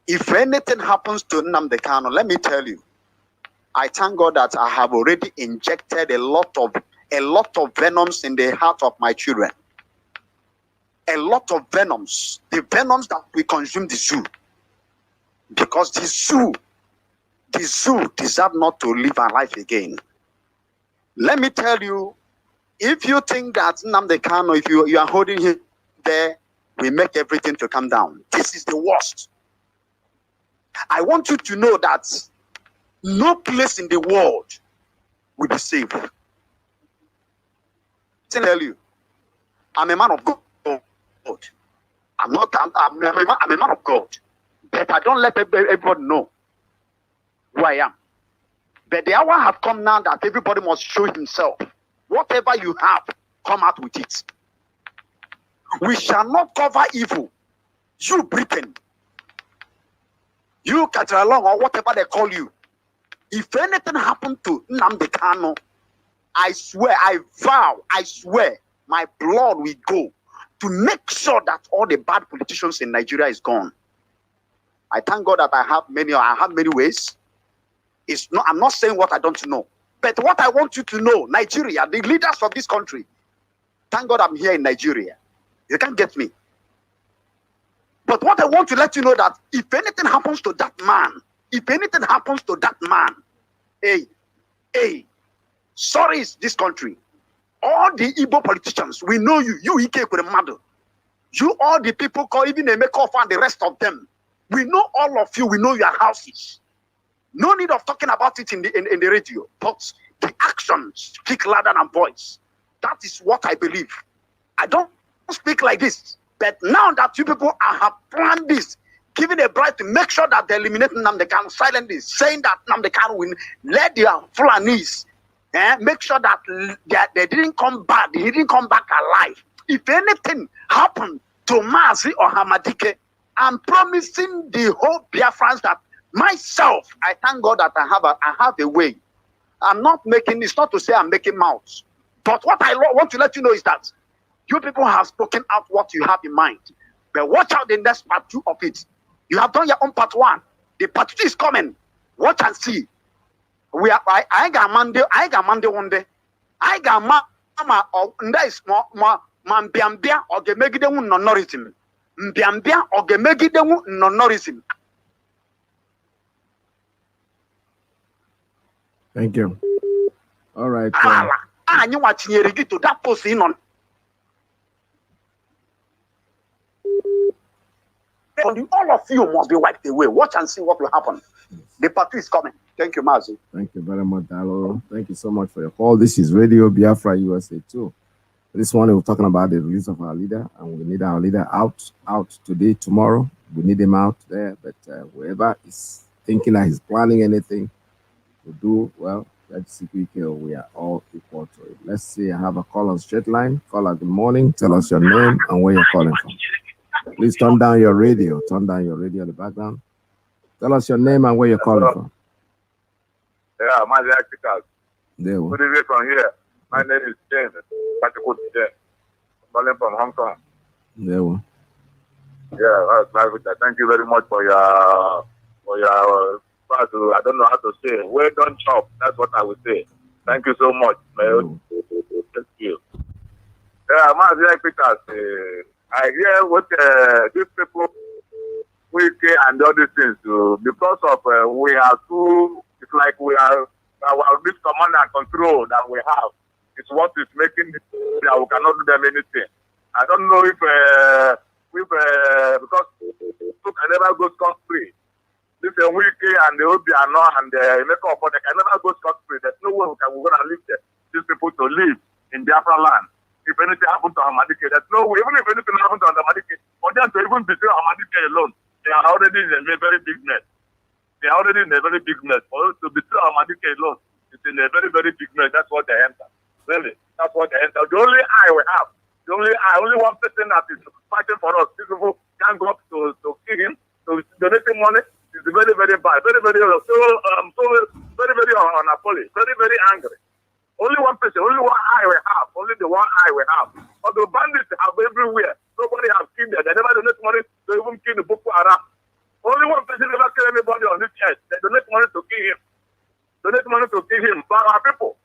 if anything happens to Nnamdi Kanu, let me tell you, I thank God that I have already injected a lot of venoms in the heart of my children. A lot of venoms, the venoms that we consume the zoo, because the zoo deserve not to live a life again. Let me tell you, if you think that Nnamdi Kanu, if you are holding him there, we make everything to come down. This is the worst. I want you to know that no place in the world will be safe. I tell you, I'm a man of God. I'm a man of God. But I don't let everybody know who I am. But the hour have come now that everybody must show himself. Whatever you have, come out with it. We shall not cover evil. You Britain, you Catalan or whatever they call you. If anything happened to Nnamdi Kanu, I swear, I vow, I swear, my blood will go to make sure that all the bad politicians in Nigeria is gone. I thank God that I have many ways. I'm not saying what I don't know. But what I want you to know, Nigeria, the leaders of this country, thank God I'm here in Nigeria. You can't get me. But what I want to let you know that if anything happens to that man, hey, sorry is this country. All the Igbo politicians, we know you Ikyke, you all the people call even Emeka and the rest of them. We know all of you, we know your houses. No need of talking about it in the radio, but the actions speak louder than voice. That is what I believe. I don't speak like this, but now that you people have planned this, giving a bribe to make sure that they eliminate Nnamdi Kanu silently, saying that Nnamdi Kanu will let their Fulanis make sure that they didn't come back, he didn't come back alive. If anything happened to Mazi or Hamadike, I'm promising the whole Biafrans that myself, I thank God that I have a way. I'm not making, it's not to say I'm making mouths. But what I want to let you know is that you people have spoken out what you have in mind. But watch out the next part 2 of it. You have done your own part 1. The part 2 is coming. Watch and see. I got Monday one day. I got mama or that is more mbiambia or gemegidemu nonorism. Mbiambia or gemegidemu nonorism. Thank you. All right. You watching your to that post in on. All of you must be wiped away. Watch and see what will happen. The party is coming. Thank you, Mazi. Thank you very much, Dalo. Thank you so much for your call. This is Radio Biafra USA 2. This morning we're talking about the release of our leader, and we need our leader out today, tomorrow. We need him out there, but whoever is thinking that he's planning anything to do, well, that's Ikyke. We are all equal to it. Let's see. I have a call on straight line. Caller, good morning. Tell us your name and where you're calling from. Please turn down your radio. Turn down your radio in the background. Tell us your name and where you're calling from. Yeah, Mazi. There we Good evening from here. My name is James. Calling from Hong Kong. Yeah, well. Yeah, thank you very much for your I don't know how to say. Well done, chop. That's what I would say. Thank you so much, man. Thank you. Yeah, Mazi, I hear what these people Ikyke and all these things because of we are too. It's like we are this command and control that we have. It's what is making that we cannot do them anything. I don't know if because people can never go scot free. This Ikyke and the Obiano and the Makeup, they can never go scot free. There's no way we're going to leave these people to live in Biafra land. If anything happens to Amadike, there's no way. Even if anything happens to Amadike, for them to even betray Amadike alone, they are already in a very big mess. They are already in a very big mess. For us to betray Amadike alone, it's in a very, very big mess. That's what they enter. Really, that's what they enter. The only eye we have, only one person that is fighting for us. These people can't go up to kill him, to donate him money. It's very, very bad. Very, very, very, very unapologetic. Very, very angry. Only one person, only one eye we have. Only the one eye we have. But the bandits have everywhere. Nobody has killed them. They never donate money to even kill the Boko Haram. Only one person never kill anybody on this earth. They donate money to kill him. Donate money to kill him. But our people,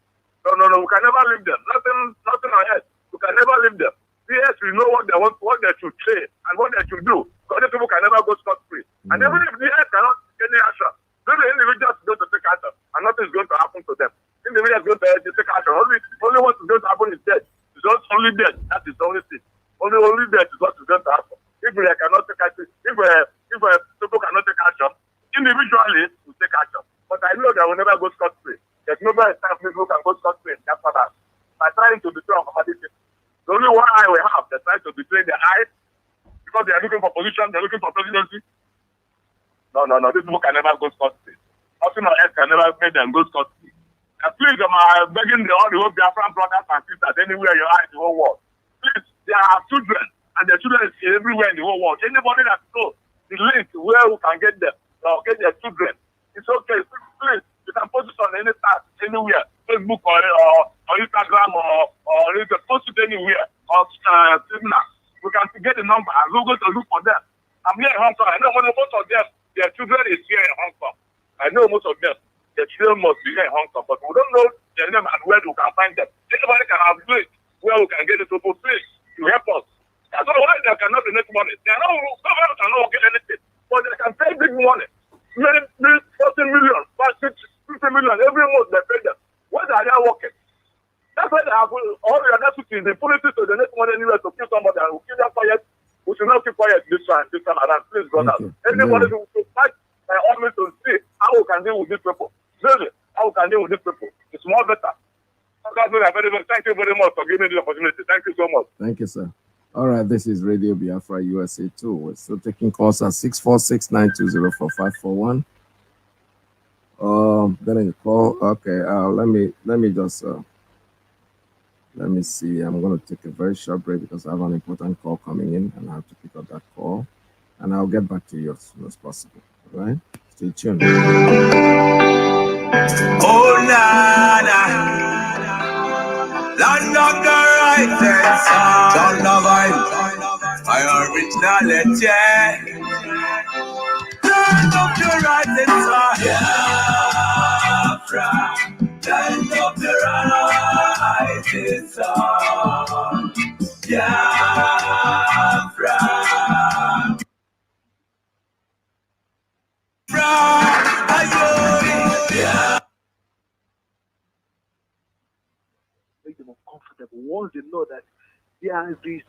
no, we can never leave them. Nothing on earth. We can never leave them. Yes, we know what they want, what they should say, and what they should do. Because these people can never go scot-free. And even if the earth cannot take any action, then the individuals go to take action, and nothing is going to happen to them. Individuals go to take action. Only what is going to happen is death. It's just only death. That is the only thing. Only death is what is going to happen. If we cannot take action, if people cannot take action, individually we take action. But I know that we never go scot-free. There's nobody who can go scot-free in that matter. By trying to betray our community. The only one eye we have, they're trying to betray the eye because they are looking for position, they're looking for presidency. No, these people can never go scot-free. Nothing on earth can never make them go scot-free. And please, I'm begging all the whole Biafran brothers and sisters anywhere you are in the whole world. Please, there are children, and their children is everywhere in the whole world. Anybody that knows the link where we can get them, or get their children, it's okay. Please, you can post it on any site, anywhere, Facebook or Instagram or you can post it anywhere, or Signal. We can get the number and we'll go to look for them. I'm here in Hong Kong. I know most of them, their children is here in Hong Kong. I know most of them. The children must be here in Hong Kong, but we don't know their name and where we can find them. Anybody can have place where we can get it to please to help us. That's why they cannot donate money. They are not government cannot get anything, but they can pay big money. Maybe 40 million, 50 million every month they pay them. Where are they working? That's why they have all the other cities, the police to donate money anywhere to kill somebody and we keep them quiet. We should not keep quiet this time around. Please, brothers. Anybody who fight all me to see how we can deal with these people. Really, how we can deal with these people. It's more better. Thank you very much for giving me the opportunity. Thank you so much. Thank you, sir. All right, this is Radio Biafra USA 2. We're still taking calls at 646-920-4541. Getting a call. Okay, let me just let me see. I'm going to take a very short break because I have an important call coming in and I have to pick up that call. And I'll get back to you as soon as possible. All right? Stay tuned. Oh, nana. Land of the righteous. Land of my original legend. Land of the righteous. Biafra. Land of the righteous. Biafra. Make them uncomfortable once they know that there is this.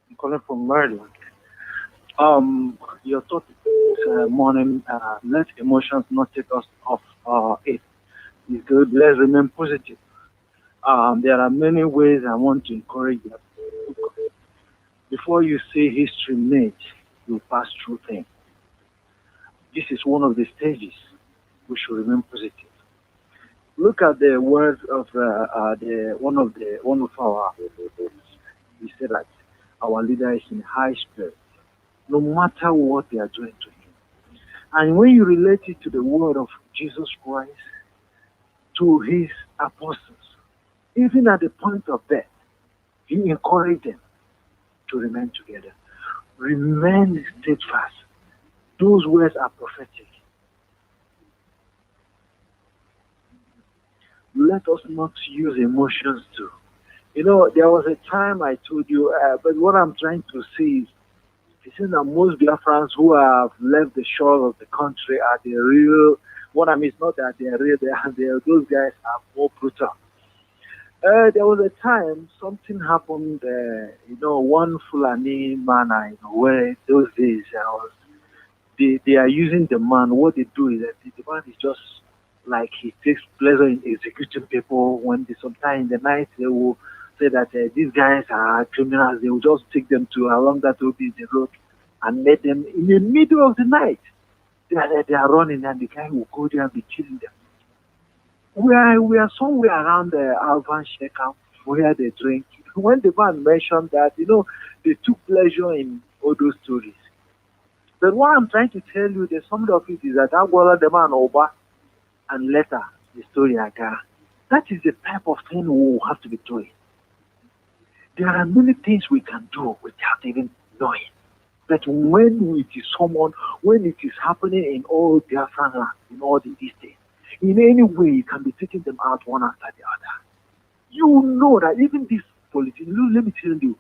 I'm calling from Maryland. Your topic this morning, let emotions not take us off it. It's good. Let's remain positive. There are many ways I want to encourage you. Before you see history made, you pass through things. This is one of the stages. We should remain positive. Look at the words of one of our. He said that our leader is in high spirit, no matter what they are doing to him. And when you relate it to the word of Jesus Christ, to his apostles, even at the point of death, he encouraged them to remain together. Remain steadfast. Those words are prophetic. Let us not use emotions too. You know, there was a time I told you, but what I'm trying to say is, it seems that most Biafrans who have left the shore of the country are the real. What I mean is not that they are real. Those guys are more brutal. There was a time something happened. You know, one Fulani man I know where those days they are using the man. What they do is that the man is just like he takes pleasure in executing people. When sometimes in the night they will say that these guys are criminals. They will just take them to along that will be the road and let them in the middle of the night. They are running and the guy will go there and be killing them. We are somewhere around the Alvan Shekam where they drink. When the man mentioned that, you know, they took pleasure in all those stories. But what I'm trying to tell you, the summary of it is that I got the man over and later the story again. That is the type of thing we will have to be doing. There are many things we can do without even knowing. But when it is when it is happening in all Biafran land, in all these states, in any way you can be taking them out one after the other. You know that even this politician, let me tell you,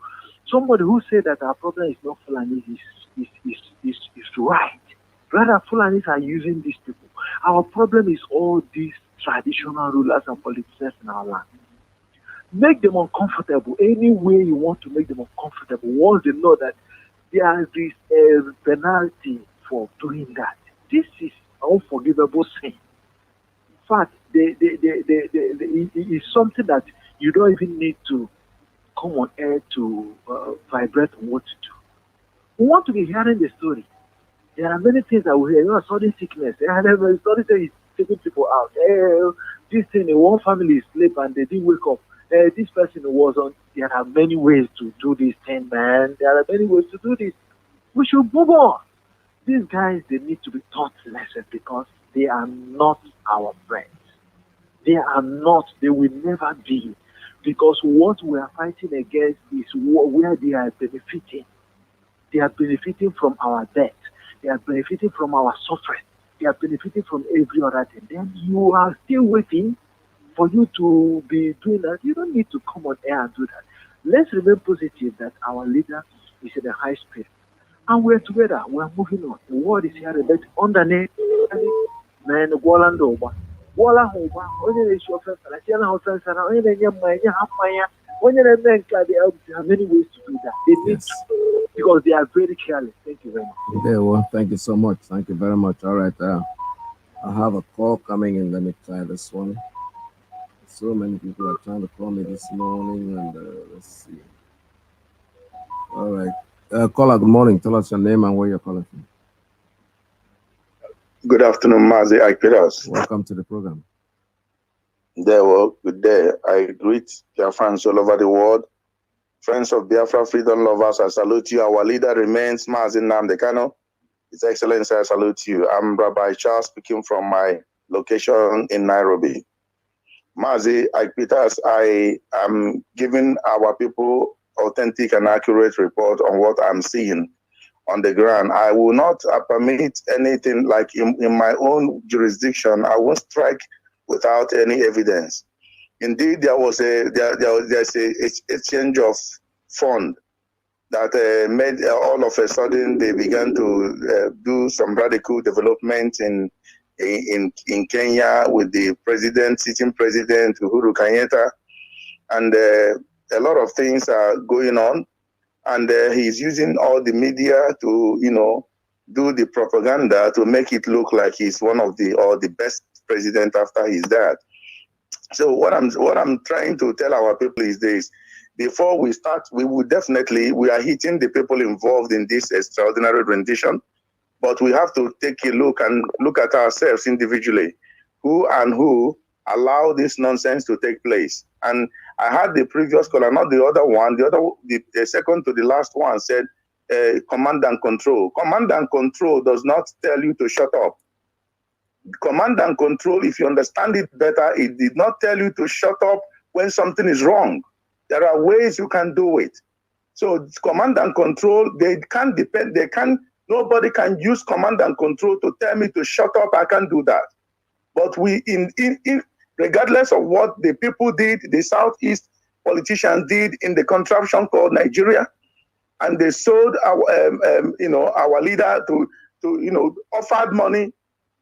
somebody who said that our problem is not Fulani is right. Rather, Fulanis are using these people. Our problem is all these traditional rulers and politicians in our land. Make them uncomfortable any way you want to make them uncomfortable. Once they know that there is a penalty for doing that. This is an unforgivable sin. In fact, it is something that you don't even need to come on air to vibrate on what to do. We want to be hearing the story. There are many things that we hear. You know, sudden sickness. Sudden thing is taking people out. This thing, one family sleep and they didn't wake up. This person was on. There are many ways to do this thing, man. There are many ways to do this. We should move on. These guys, they need to be taught lessons because they are not our friends. They are not. They will never be. Because what we are fighting against is where they are benefiting. They are benefiting from our debt. They are benefiting from our suffering. They are benefiting from every other thing. Then you are still waiting for you to be doing that. You don't need to come on air and do that. Let's remain positive that our leader is in a high spirit. And we're together. We're moving on. The world is here. But underneath, man, Walando, Walla Hoba, only the chauffeur, Latina House, and only the when you're a man, there are many ways to do that. They need to, because they are very careless. Thank you very much. Yeah, well, thank you so much. Thank you very much. All right. I have a call coming in. Let me try this one. So many people are trying to call me this morning, and let's see. All right. Caller, good morning. Tell us your name and where you're calling from. Good afternoon, Mazi. Ikyke. Welcome to the program. Good day. I greet Biafrans all over the world. Friends of Biafra, freedom lovers, I salute you. Our leader remains Mazi Nnamdi Kanu. His Excellency, I salute you. I'm Rabbi Charles speaking from my location in Nairobi. Mazi, I am giving our people authentic and accurate report on what I'm seeing on the ground. I will not permit anything like in my own jurisdiction. I won't strike without any evidence. Indeed, there's a exchange of fund that made all of a sudden they began to do some radical development in Kenya with the sitting president Uhuru Kenyatta, and a lot of things are going on, and he's using all the media to do the propaganda to make it look like he's one of the best president after his dad. So what I'm trying to tell our people is this: before we start, we are hitting the people involved in this extraordinary rendition, but we have to take a look at ourselves individually, who allow this nonsense to take place. And I had the previous caller, not the other one. The second to the last one said, command and control. Command and control does not tell you to shut up. command and control, if you understand it better, it did not tell you to shut up when something is wrong. There are ways you can do it. So command and control, they can't depend, nobody can use command and control to tell me to shut up, I can't do that. But we, regardless of what the people did, the Southeast politicians did in the contraption called Nigeria, and they sold our leader to offered money,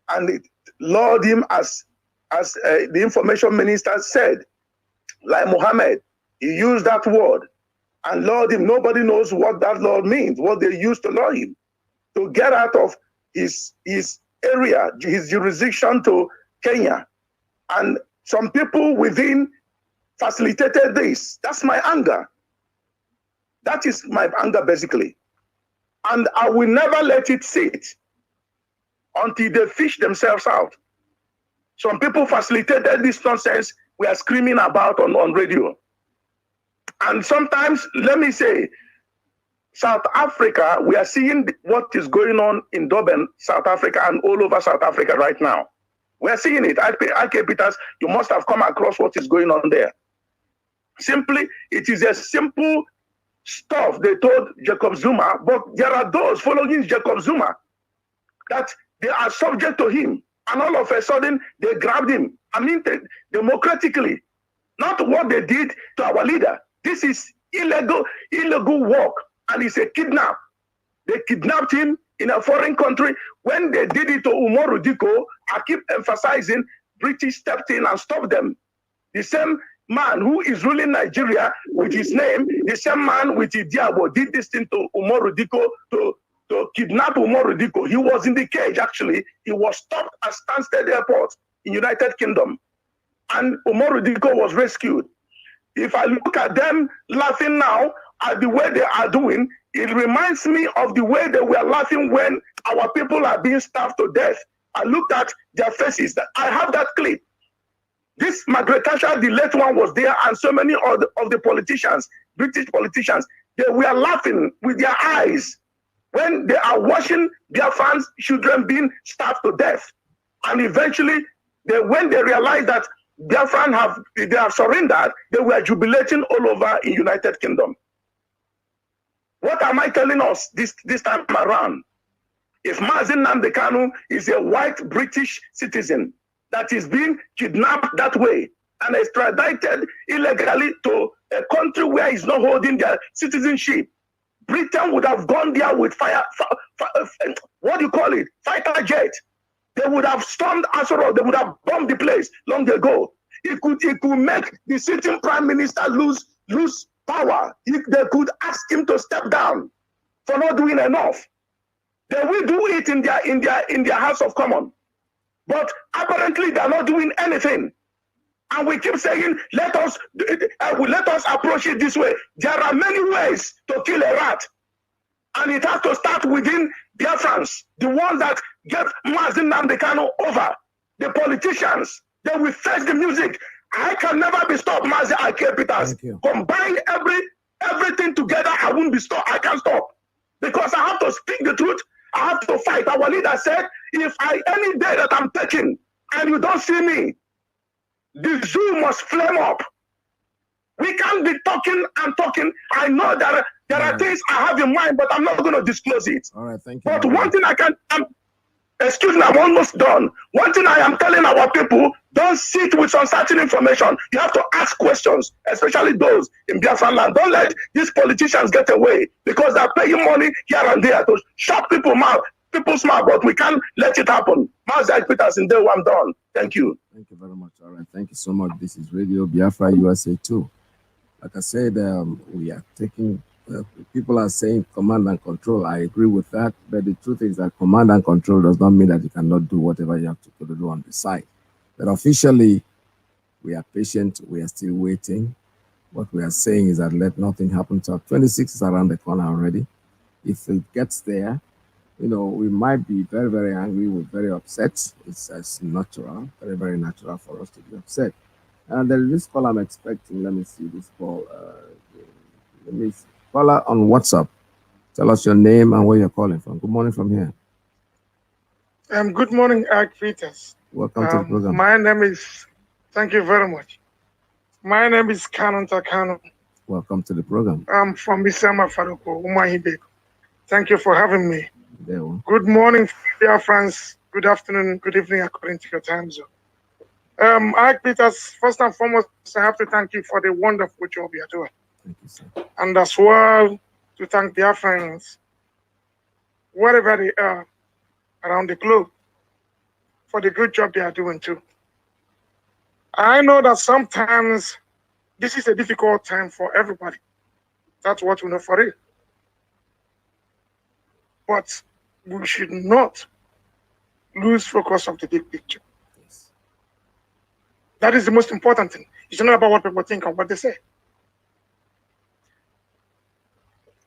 and it lured him as the information minister said, like Mohammed, he used that word and lured him. Nobody knows what that law means, what they used to lure him to get out of his area, his jurisdiction to Kenya. And some people within facilitated this. That's my anger. That is my anger, basically. And I will never let it sit until they fish themselves out. Some people facilitated this nonsense we are screaming about on radio. And sometimes, let me say, South Africa, we are seeing what is going on in Durban, South Africa, and all over South Africa right now. We are seeing it. Ikyke Peters, you must have come across what is going on there. Simply, it is a simple stuff they told Jacob Zuma, but there are those following Jacob Zuma that they are subject to him, and all of a sudden they grabbed him. I mean, democratically, not what they did to our leader. This is illegal work, and it's a kidnap. They kidnapped him in a foreign country. When they did it to Umaru Diko, I keep emphasizing, British stepped in and stopped them. The same man who is ruling Nigeria with his name, the same man with Idiabo did this thing to Umaru Diko, to kidnap Umaru Diko. He was in the cage, actually. He was stopped at Stansted Airport in United Kingdom. And Umaru Diko was rescued. If I look at them laughing now at the way they are doing, it reminds me of the way they were laughing when our people are being starved to death. I looked at their faces. I have that clip. This Margaret Thatcher, the late one, was there, and so many of the politicians, British politicians, they were laughing with their eyes when they are watching their fans' children being starved to death. And eventually, when they realized that Biafran have surrendered, they were jubilating all over in United Kingdom. What am I telling us this time around? If Mazi Nnamdi Kanu is a white British citizen that is being kidnapped that way and extradited illegally to a country where he's not holding their citizenship, Britain would have gone there with what do you call it? Fighter jet. They would have stormed Asoro. They would have bombed the place long ago. It could make the sitting prime minister lose power. They could ask him to step down for not doing enough. They will do it in their House of Commons. But apparently they're not doing anything. And we keep saying, let us approach it this way. There are many ways to kill a rat. And it has to start within Biafrans, the ones that get Mazi Nnamdi Kanu over, the politicians. They will face the music. I can never be stopped, Mazi Ikyke Peters. Combine everything together, I won't be stopped. I can't stop. Because I have to speak the truth. I have to fight. Our leader said, if any day that I'm taking and you don't see me, the zoo must flame up. We can't be talking and talking. I know that there are things I have in mind, but I'm not going to disclose it. All right, thank you. But one thing excuse me, I'm almost done. One thing I am telling our people, don't sit with uncertain information. You have to ask questions, especially those in Biafran land. Don't let these politicians get away because they're paying money here and there to shut people's mouth, but we can't let it happen. Mazi Peters in there, I'm done. Thank you. Thank you very much. All right, thank you so much. This is Radio Biafra USA 2. Like I said, we are taking, people are saying command and control. I agree with that. But the truth is that command and control does not mean that you cannot do whatever you have to do on the side. But officially, we are patient. We are still waiting. What we are saying is that let nothing happen to us. 26 is around the corner already. If it gets there, we might be very, very angry. We're very upset. It's natural, very, very natural for us to be upset. And there is this call I'm expecting. Let me see this call. Let me see. Caller on WhatsApp. Tell us your name and where you're calling from. Good morning from here. Good morning, Peters. Welcome to the program. My name is, thank you very much. My name is Kanu. Welcome to the program. I'm from Bisama Faruko, Umahibeko. Thank you for having me. There. Good morning, dear friends. Good afternoon, good evening, according to your time zone. Peters, first and foremost, I have to thank you for the wonderful job you are doing. Thank you, sir. And as well, to thank their friends, wherever they are around the globe, for the good job they are doing too. I know that sometimes this is a difficult time for everybody. That's what we know for it. But we should not lose focus of the big picture. Yes. That is the most important thing. It's not about what people think or what they say.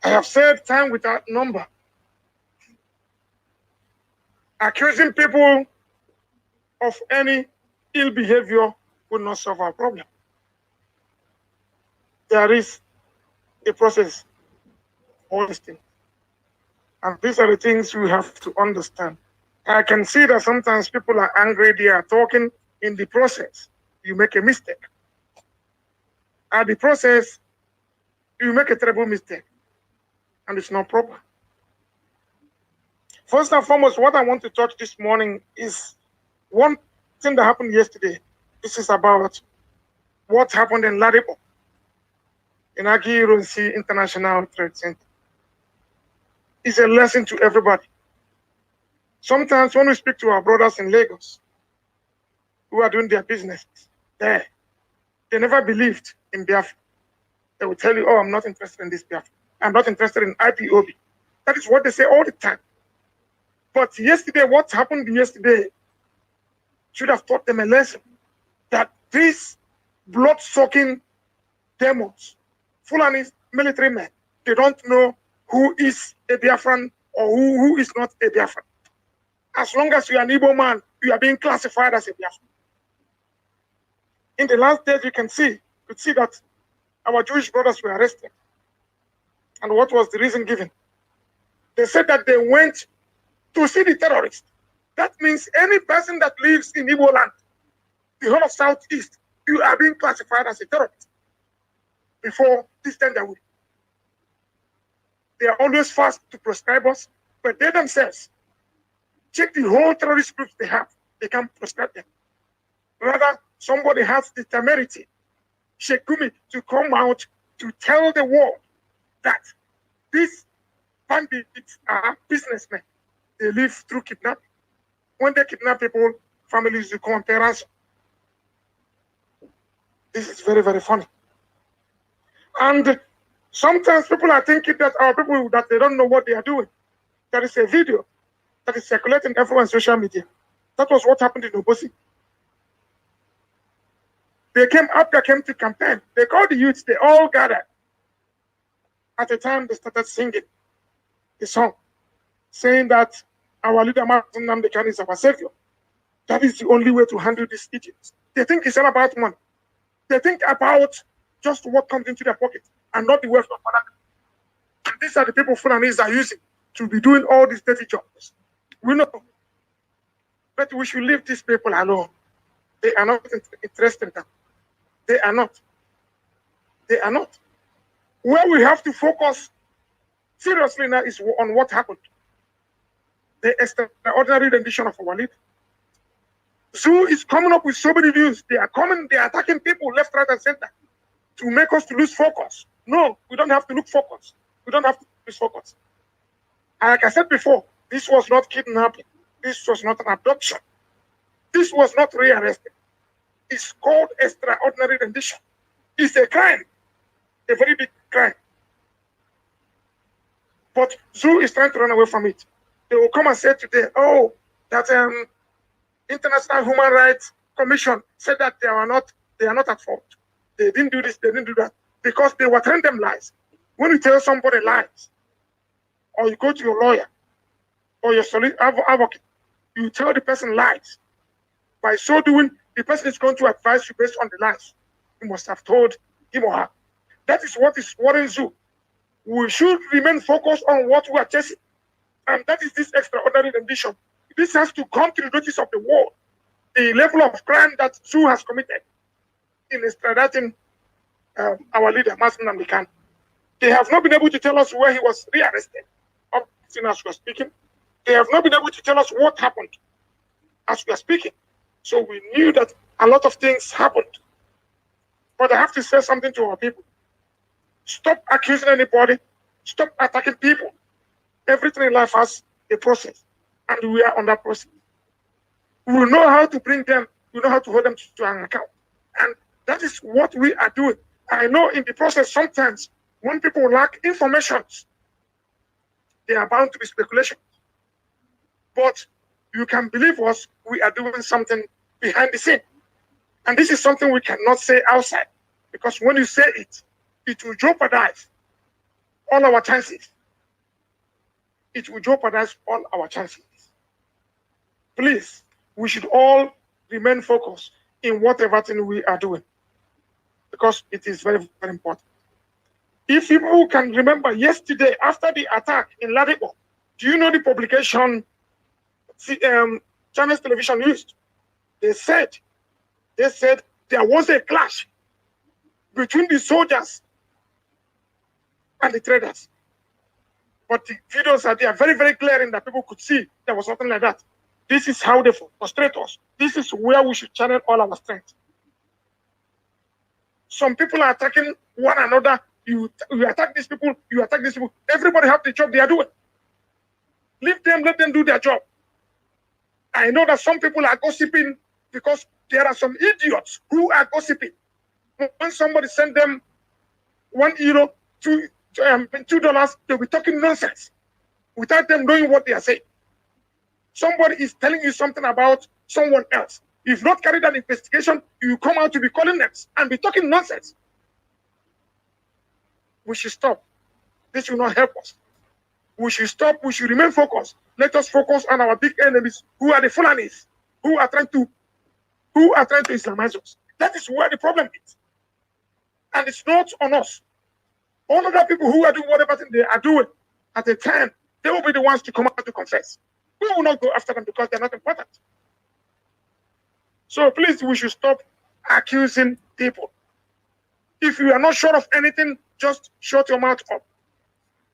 I have said time without number. Accusing people of any ill behavior will not solve our problem. There is a process, all these things. And these are the things we have to understand. I can see that sometimes people are angry, they are talking. In the process, you make a mistake. At the process, you make a terrible mistake, and it's not proper. First and foremost, what I want to touch this morning is one thing that happened yesterday. This is about what happened in Ladipo, in Aguirre International Trade Center. It's a lesson to everybody. Sometimes when we speak to our brothers in Lagos who are doing their business there, they never believed in Biafra. They will tell you, oh, I'm not interested in this Biafra. I'm not interested in IPOB. That is what they say all the time. But yesterday, what happened yesterday should have taught them a lesson that these blood-sucking demons, Fulani military men, they don't know who is a Biafran or who is not a Biafran. As long as you are an Igbo man, you are being classified as a Biafran. In the last days, you could see that our Jewish brothers were arrested. And what was the reason given? They said that they went to see the terrorists. That means any person that lives in Igbo land, the whole of Southeast, you are being classified as a terrorist before this tender week. They are always fast to proscribe us, but they themselves check the whole terrorist groups they have. They can't proscribe them. Rather, somebody has the temerity, Sheikh Gumi, to come out to tell the world that these bandits are businessmen. They live through kidnapping. When they kidnap people, families will come and pay ransom. This is very, very funny. And sometimes people are thinking that our people, that they don't know what they are doing. There is a video that is circulating everywhere on social media. That was what happened in Obosi. They came to campaign. They called the youths, they all gathered. At the time, they started singing the song, saying that our leader, Nnamdi Kanu, is our savior. That is the only way to handle these idiots. They think it's all about money. They think about just what comes into their pocket and not the wealth of other people. And these are the people Fulanis are using to be doing all these dirty jobs. We know. But we should leave these people alone. They are not interested in them. They are not. They are not. Where we have to focus seriously now is on what happened. The extraordinary rendition of our leader. Zoo is coming up with so many views. They are coming, they are attacking people left, right, and center to make us to lose focus. No, we don't have to look focus. We don't have to lose focus. And like I said before, this was not kidnapping. This was not an abduction. This was not rearrested. It's called extraordinary rendition. It's a crime, a very big crime. But Zoo is trying to run away from it. They will come and say today, oh, that International Human Rights Commission said that they are not at fault. They didn't do this, they didn't do that, because they were telling them lies. When you tell somebody lies, or you go to your lawyer, or your advocate, you tell the person lies. By so doing, the person is going to advise you based on the lies you must have told him or her. That is what is worrying Zoo. We should remain focused on what we are chasing. And that is this extraordinary rendition. this has to come to the notice of the world. The level of crime that Zoo has committed in extraditing our leader, Mazi Nnamdi. They have not been able to tell us where he was rearrested up as we are speaking. They have not been able to tell us what happened as we are speaking. So we knew that a lot of things happened. But I have to say something to our people. Stop accusing anybody. Stop attacking people. Everything in life has a process, and we are on that process. We will know how to bring them, we know how to hold them to an account. And that is what we are doing. I know in the process, sometimes when people lack information, they are bound to be speculation. But you can believe us, we are doing something behind the scene. And this is something we cannot say outside, because when you say it, it will jeopardize all our chances. It will jeopardize all our chances. Please, we should all remain focused in whatever thing we are doing, because it is very, very important. If people can remember yesterday after the attack in Ladipo, do you know the publication Channels Television used? They said there was a clash between the soldiers and the traders. But the videos are there, very, very glaring, that people could see there was something like that. This is how they frustrate us. This is where we should channel all our strength. Some people are attacking one another. You attack these people, you attack these people. Everybody have the job they are doing. Leave them, let them do their job. I know that some people are gossiping because there are some idiots who are gossiping. When somebody send them €1, $2, they'll be talking nonsense without them knowing what they are saying. Somebody is telling you something about someone else. If not carried an investigation, you come out to be calling names and be talking nonsense. We should stop. This will not help us. We should stop. We should remain focused. Let us focus on our big enemies, who are the Fulanis, who are trying to Islamize us. That is where the problem is. And it's not on us. All other people who are doing whatever thing they are doing at the time, they will be the ones to come out to confess. We will not go after them because they're not important. So please, we should stop accusing people. If you are not sure of anything, just shut your mouth up.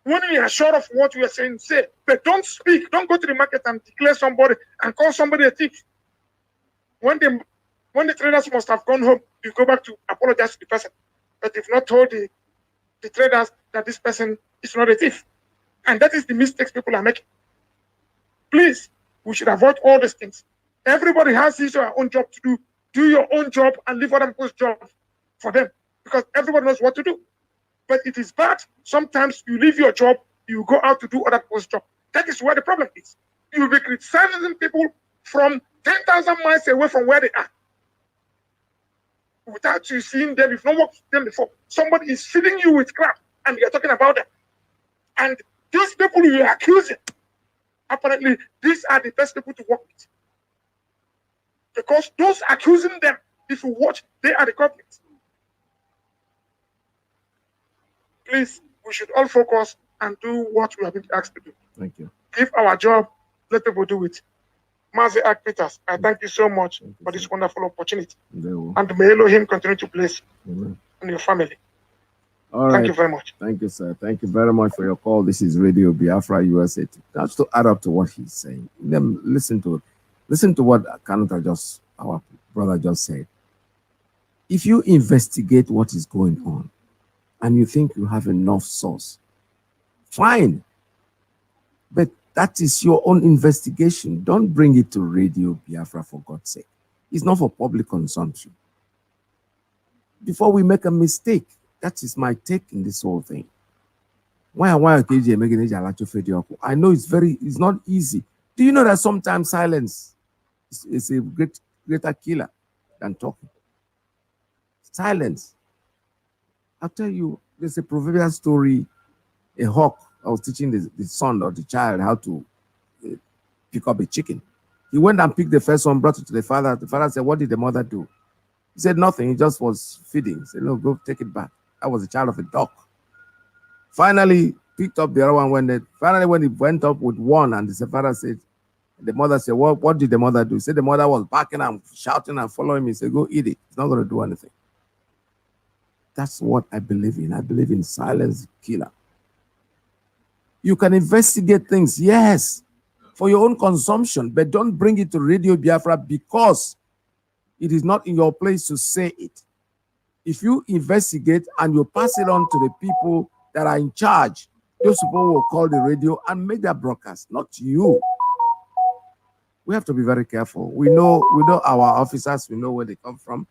When you are sure of what you are saying, say. But don't speak. Don't go to the market and declare somebody and call somebody a thief. When the traders must have gone home, you go back to apologize to the person. But you've not told the traders that this person is not a thief. And that is the mistakes people are making. Please, we should avoid all these things. Everybody has his or her own job to do. Do your own job and leave other people's job for them, because everybody knows what to do. But it is bad. Sometimes you leave your job, you go out to do other people's job. That is where the problem is. You will be criticizing people from 10,000 miles away from where they are, without you seeing them. You've not worked with them before. Somebody is feeding you with crap, and you're talking about them. And these people you are accusing, apparently, these are the best people to work with. Because those accusing them, if you watch, they are the culprits. Please, we should all focus and do what we have been asked to do. Thank you. Give our job, let people do it. Mazi Peters, I thank you so much for this wonderful opportunity. And may Elohim continue to bless you and your family. All right. Thank you very much. Thank you, sir. Thank you very much for your call. This is Radio Biafra USA. That's to add up to what he's saying. Then listen to what Kanu our brother just said. If you investigate what is going on and you think you have enough source, fine. But that is your own investigation. Don't bring it to Radio Biafra, for God's sake. It's not for public consumption. Before we make a mistake, that is my take in this whole thing. I know it's not easy. Do you know that sometimes silence is a greater killer than talking? Silence. I'll tell you, there's a proverbial story, a hawk. I was teaching the son or the child how to pick up a chicken. He went and picked the first one, brought it to the father. The father said, "What did the mother do?" He said, "Nothing. He just was feeding." He said, "No, go take it back." That was a child of a duck. Finally, picked up the other one. When he went up with one, and the father said, The mother said, what did the mother do? He said the mother was barking and shouting and following me. He said, go eat it. It's not going to do anything. That's what I believe in. I believe in silence killer. You can investigate things, yes, for your own consumption, but don't bring it to Radio Biafra because it is not in your place to say it. If you investigate and you pass it on to the people that are in charge, those people will call the radio and make their broadcast, not you. We have to be very careful. We know our officers, we know where they come from.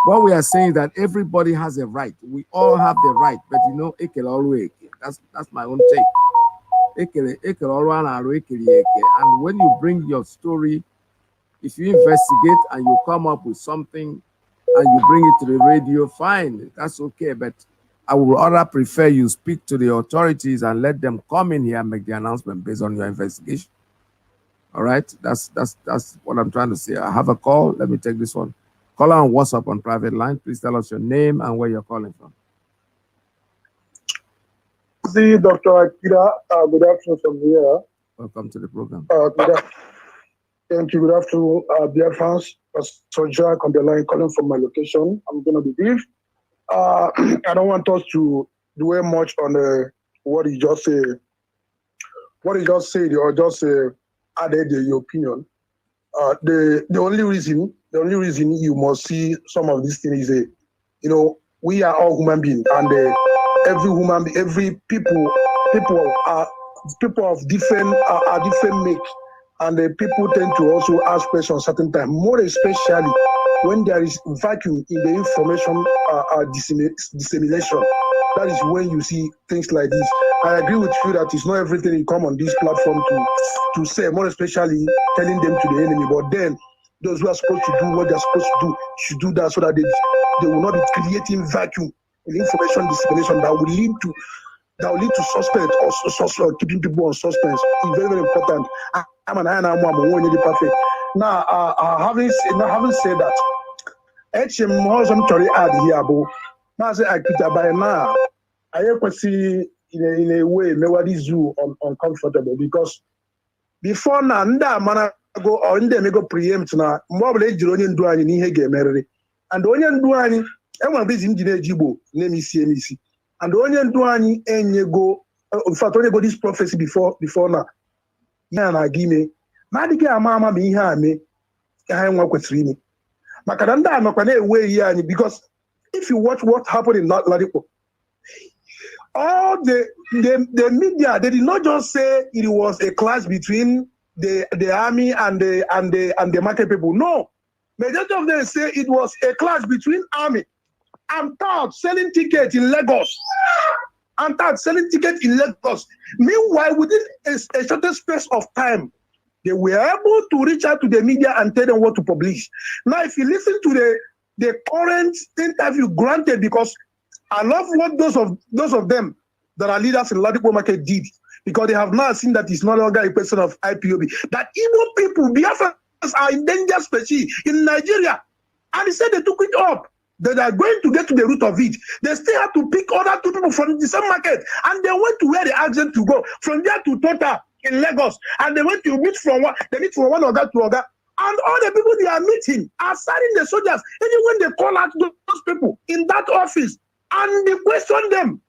What we are saying is that everybody has a right. We all have the right, but you know, that's my own take. And when you bring your story, if you investigate and you come up with something and you bring it to the radio, fine, that's okay. But I would rather prefer you speak to the authorities and let them come in here and make the announcement based on your investigation. All right, that's what I'm trying to say. I have a call. Let me take this one. Call on WhatsApp on private line. Please tell us your name and where you're calling from. See, Dr. Akira, good afternoon from here. Welcome to the program. Thank you. Good afternoon, dear fans. So Jack on the line calling from my location. I'm going to be brief. I don't want us to dwell much on what he just said. What he just said, or just added your opinion. The only reason you must see some of these things is, we are all human beings, and every people of different make, and the people tend to also ask questions certain time, more especially when there is vacuum in the information dissemination. That is when you see things like this. I agree with you that it's not everything you come on this platform to say, more especially telling them to the enemy. But then those who are supposed to do what they're supposed to do should do that, so that they will not be creating vacuum in information dissemination that will lead to suspense or keeping people on suspense. It's very, very important. I'm perfect. Now, having said that, I'm sorry add here, but Mazi Ikyke by now, I can see in a way nobody zoo uncomfortable, because before now, man go or go preempt na mobile onye ndu anyị n'ihe ga-emerịrị, and onye ndu anyị enwere reason ji na-ejigbo name isi and onye ndu anyị enyego, in fact onye go this prophecy before now ya na gime na adịghị ama ma ihe a mee ka ha nwa kwesịrị ime maka na ndị a nọkwa na-ewe ihe anyị, because if you watch what happened in Ladipo, all the media, they did not just say it was a clash between the army and the market people. No, majority of them say it was a clash between army and third selling tickets in Lagos. Meanwhile, within a shorter space of time, they were able to reach out to the media and tell them what to publish. Now, if you listen to the current interview granted, because I love what those of them that are leaders in Ladipo market did, because they have now seen that it's no longer a person of IPOB. That Igbo people, Biafrans, are endangered species in Nigeria. And they said they took it up. That they are going to get to the root of it. They still have to pick other two people from the same market. And they went to where they asked them to go. From there to Total in Lagos. And they went to meet from one order to other. And all the people they are meeting are signing the soldiers. Even when they call out those people in that office and they question them.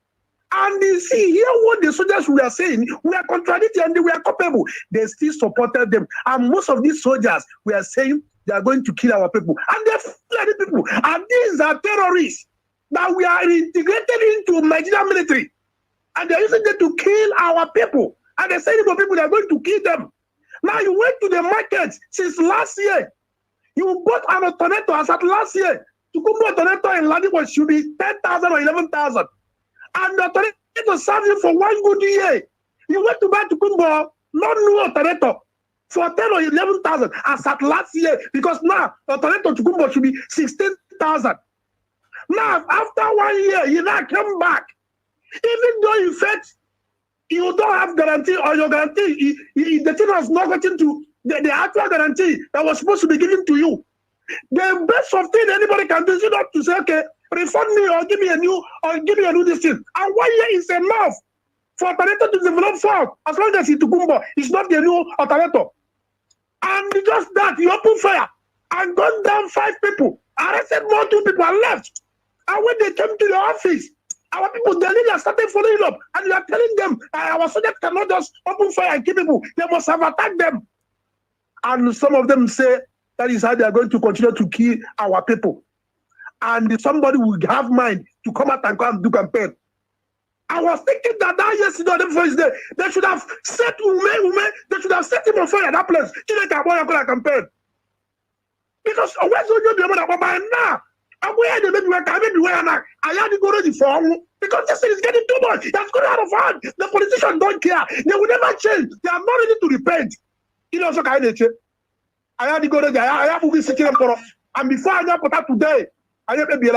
And you see, hear what the soldiers were saying. We are contradicting and they were culpable. They still supported them. And most of these soldiers were saying they are going to kill our people. And they're flooding people. And these are terrorists that we are integrated into Nigerian military. And they're using them to kill our people. And they're saying to people they are going to kill them. Now you went to the market since last year. You bought an alternator as at last year. To come to alternator in Ladipo should be 10,000 or 11,000. And the alternator serves you for 1 good year. You went to buy Tukumbo, not new alternator, for 10 or 11,000 as at last year, because now the alternator Tukumbo should be 16,000. Now, after 1 year, you now come back. Even though in fact, you don't have guarantee, or your guarantee, the thing has not gotten to the actual guarantee that was supposed to be given to you. The best of thing anybody can do is not to say, okay, refund me or give me a new this thing. And 1 year is enough for alternator to develop for as long as it's Tukumbo. It's not the new alternator. And just that, he opened fire and gunned down 5 people, arrested more 2 people and left. And when they came to the office, our people, the leaders started following up, and you are telling them our soldiers cannot just open fire and kill people. They must have attacked them. And some of them say that is how they are going to continue to kill our people. And somebody will have mind to come out and come and do campaign. I was thinking that yesterday on the first day, they should have set they should have set him on fire at that place. Campaign. Because where's the by now? I'm where they maybe where now. I had to go ready for because this thing is getting too much. That's going out of hand. The politicians don't care. They will never change. They are not ready to repent. You know, so kind of I had to go ready. I have to be sitting for and before I put out today, I have to be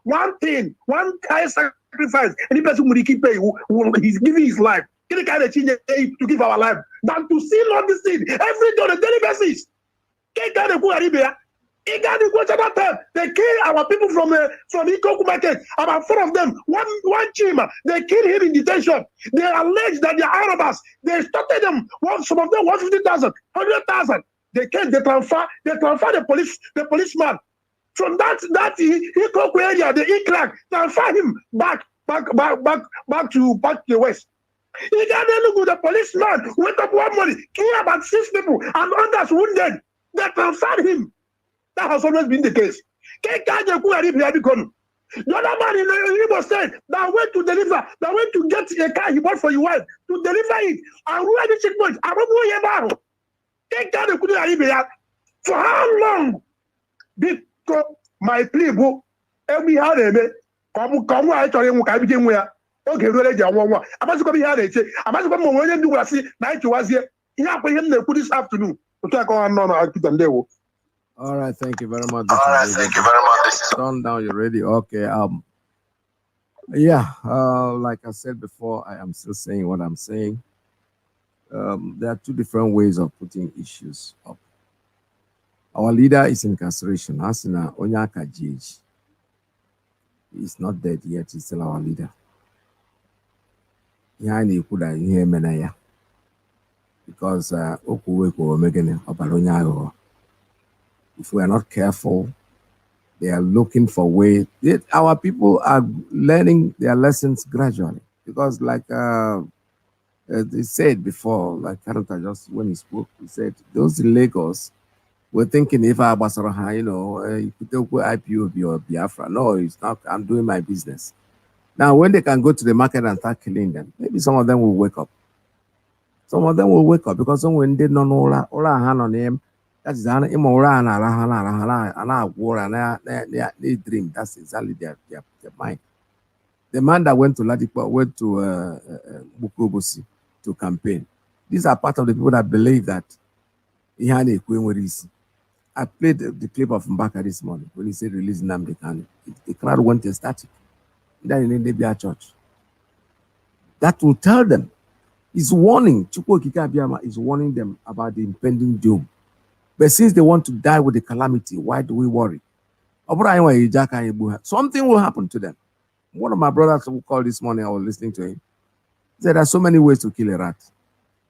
one thing, one kind sacrifice. Any person will keep paying, he's giving his life. Any kind of change to give our life than to see all this thing every day on a daily basis. They kill our people from Ikyke market. About 4 of them, one team, they killed him in detention. They allege that they are Arabs. They started them. Some of them 150,000, 100,000. They came. They transfer the policeman from that Ikyke area, the Ikyke, transfer him back to the west. He got the policeman went up one morning, killed about 6 people, and others wounded. They transferred him. That has always been the case. The other man in Imo State that went to deliver, that went to get a car he bought for your wife to deliver it. And who are the checkpoints? I don't know. For how long? Because my plea book, every holiday, come, I tell you, I begin where. Okay, really, I must come here. I must come when you do what I see. Night was here. You have to him this afternoon. All right, thank you very much. Thank you very much. This is Turn down your radio. Okay. Yeah. Like I said before, I am still saying what I'm saying. There are 2 different ways of putting issues up. Our leader is in incarceration. Asina Onyaka GH. He's not dead yet. He's still our leader. Because if we are not careful, they are looking for ways. Our people are learning their lessons gradually. Because like they said before, like Karanta just when he spoke, he said those in Lagos were thinking if I was you could take IPOB or Biafra. No, it's not. I'm doing my business. Now, when they can go to the market and start killing them, maybe some of them will wake up. Some of them will wake up because when they don't know hand on him, that is an immoral and war and they dream. That's exactly their mind. The man that went to Ladipo went to Bukobosi to campaign. These are part of the people that believe that he had a queen with his. I played the clip of Mbaka this morning when he said release Nnamdi Kanu. The crowd went ecstatic. Then in the church. That will tell them. He's warning. Chukwu Okike Abiyama is warning them about the impending doom. But since they want to die with the calamity, why do we worry? Something will happen to them. One of my brothers who called this morning, I was listening to him. He said there are so many ways to kill a rat.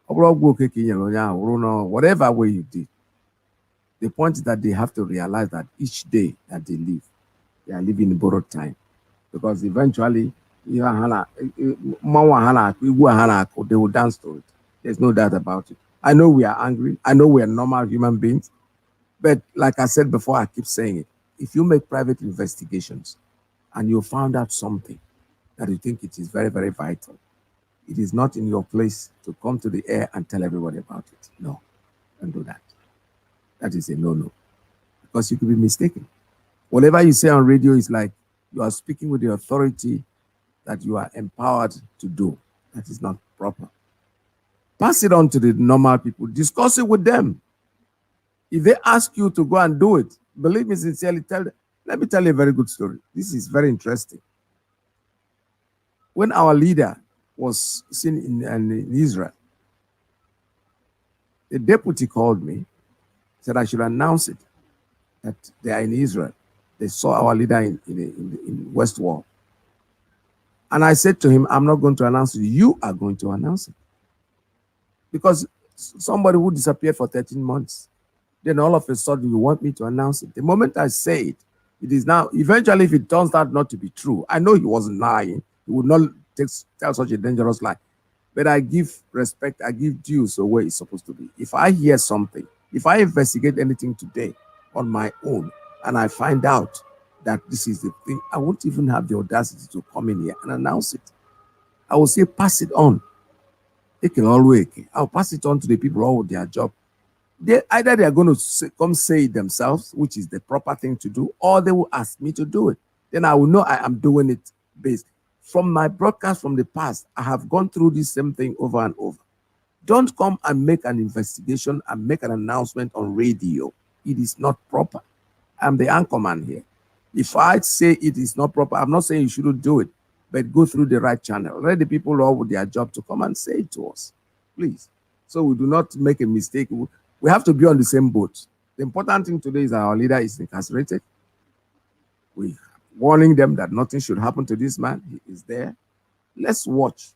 Whatever way you did. The point is that they have to realize that each day that they live, they are living in borrowed time. Because eventually, they will dance to it. There's no doubt about it. I know we are angry. I know we are normal human beings. But like I said before, I keep saying it. If you make private investigations and you found out something that you think it is very, very vital, it is not in your place to come to the air and tell everybody about it. No, don't do that. That is a no-no. Because you could be mistaken. Whatever you say on radio is like you are speaking with the authority that you are empowered to do. That is not proper. Pass it on to the normal people. Discuss it with them. If they ask you to go and do it, believe me sincerely, tell them. Let me tell you a very good story. This is very interesting. When our leader was seen in Israel, the deputy called me, said I should announce it, that they are in Israel. They saw our leader in West Wall. And I said to him, I'm not going to announce it. You are going to announce it. Because somebody who disappeared for 13 months, Then all of a sudden you want me to announce it. The moment I say it, it is now, eventually if it turns out not to be true, I know he wasn't lying. He would not tell such a dangerous lie. But I give respect, I give due so where it's supposed to be. If I hear something, if I investigate anything today on my own, and I find out that this is the thing, I won't even have the audacity to come in here and announce it. I will say, pass it on. They can always, I'll pass it on to the people who do their job. Either they are going to come say it themselves, which is the proper thing to do, or they will ask me to do it. Then I will know I am doing it based. From my broadcast from the past, I have gone through this same thing over and over. Don't come and make an investigation and make an announcement on radio. It is not proper. I'm the anchorman here. If I say it is not proper, I'm not saying you shouldn't do it, but go through the right channel. Let the people who are with their job to come and say it to us, please. So we do not make a mistake. We have to be on the same boat. The important thing today is our leader is incarcerated. We're warning them that nothing should happen to this man. He is there. Let's watch.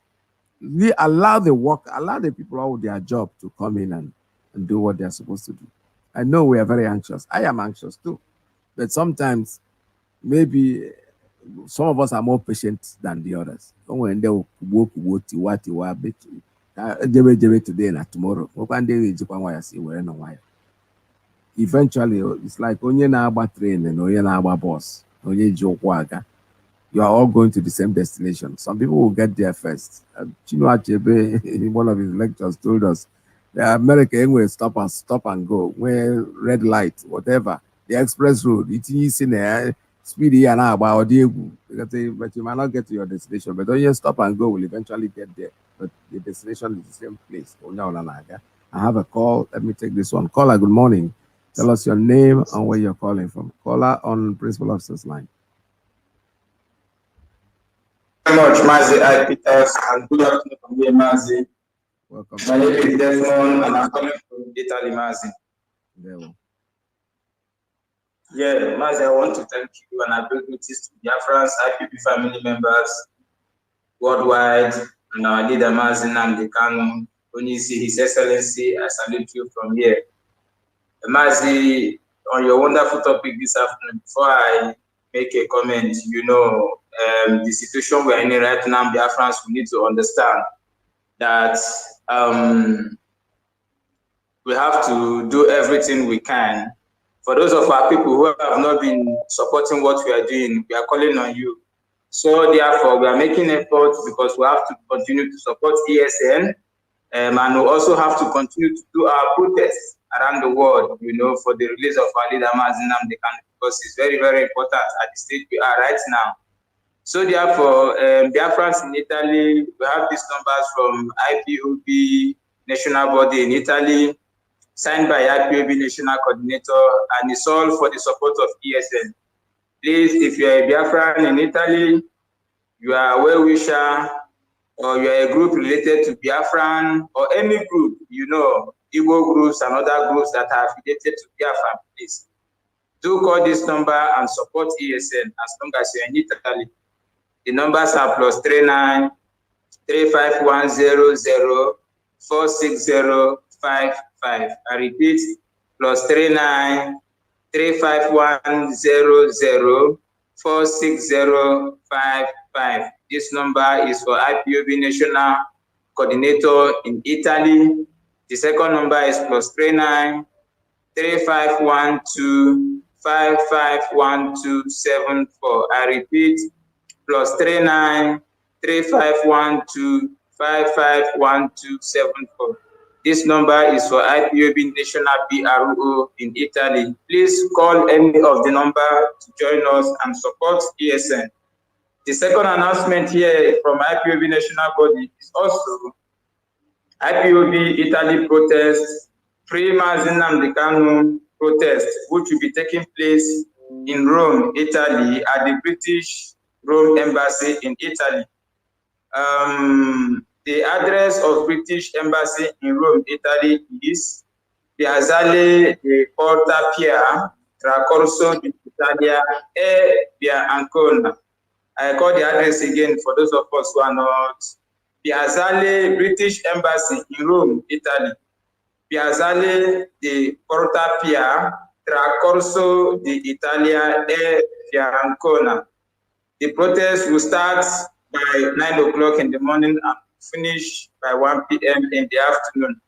We allow the people out with their job to come in and do what they're supposed to do. I know we are very anxious. I am anxious too. But sometimes, maybe some of us are more patient than the others. When they will today and tomorrow. Eventually, it's like onye na-agba train and onye na-agba bus, onye ji ụkwụ aga. You are all going to the same destination. Some people will get there first. Chino Achebe, in one of his lectures, told us the America anyway stop and go, where red light, whatever, the express road, it is in there, speedy and about but you might not get to your destination. But when you stop and go, will eventually get there. But the destination is the same place. I have a call. Let me take this one. Caller, good morning. Tell us your name and where you're calling from. Caller on Principal Officer's line. Very much, Mazi. I Peters, and good afternoon from here, Mazi. Welcome. My name is Desmond, and I'm calling from Italy, Mazi. Yeah, Mazi, I want to thank you and I bring greetings to Biafrans, IPP family members worldwide, and our leader, Mazi Nnamdi Kanu. When you see His Excellency, I salute you from here. Mazi, on your wonderful topic this afternoon, before I make a comment, you know, the situation we're in right now, Biafrans, we need to understand that we have to do everything we can. For those of our people who have not been supporting what we are doing, we are calling on you. So therefore, we are making efforts because we have to continue to support ESN, and we also have to continue to do our protests around the world, you know, for the release of our leader, Mazi Nnamdi Kanu, because it's very, very important at the stage we are right now. So therefore, Biafrans in Italy, we have these numbers from IPOB national body in Italy, signed by IPOB national coordinator, and it's all for the support of ESN. Please, if you are a Biafran in Italy, you are a well-wisher, or you are a group related to Biafran, or any group, you know, Igbo groups and other groups that are affiliated to Biafran, please do call this number and support ESN as long as you're in Italy. The numbers are +39 35100 46055. I repeat, +39 35100 46055. This number is for IPOB National Coordinator in Italy. The second number is +39 3512 551274. I repeat, +39 3512 551274. This number is for IPOB National PRO in Italy. Please call any of the number to join us and support ESN. The second announcement here from IPOB National Body is also IPOB Italy protest, pre-Mazi Nnamdi Kanu protest, which will be taking place in Rome, Italy, at the British Rome Embassy in Italy. The address of British Embassy in Rome, Italy is Piazzale di Porta Pia, Tracorso d'Italia, e Via Ancona. I call the address again for those of us who are not. Piazzale British Embassy in Rome, Italy. Piazzale di Porta Pia, Tracorso di Italia e Fiancona. The protest will start by 9 o'clock in the morning and finish by 1 p.m. in the afternoon.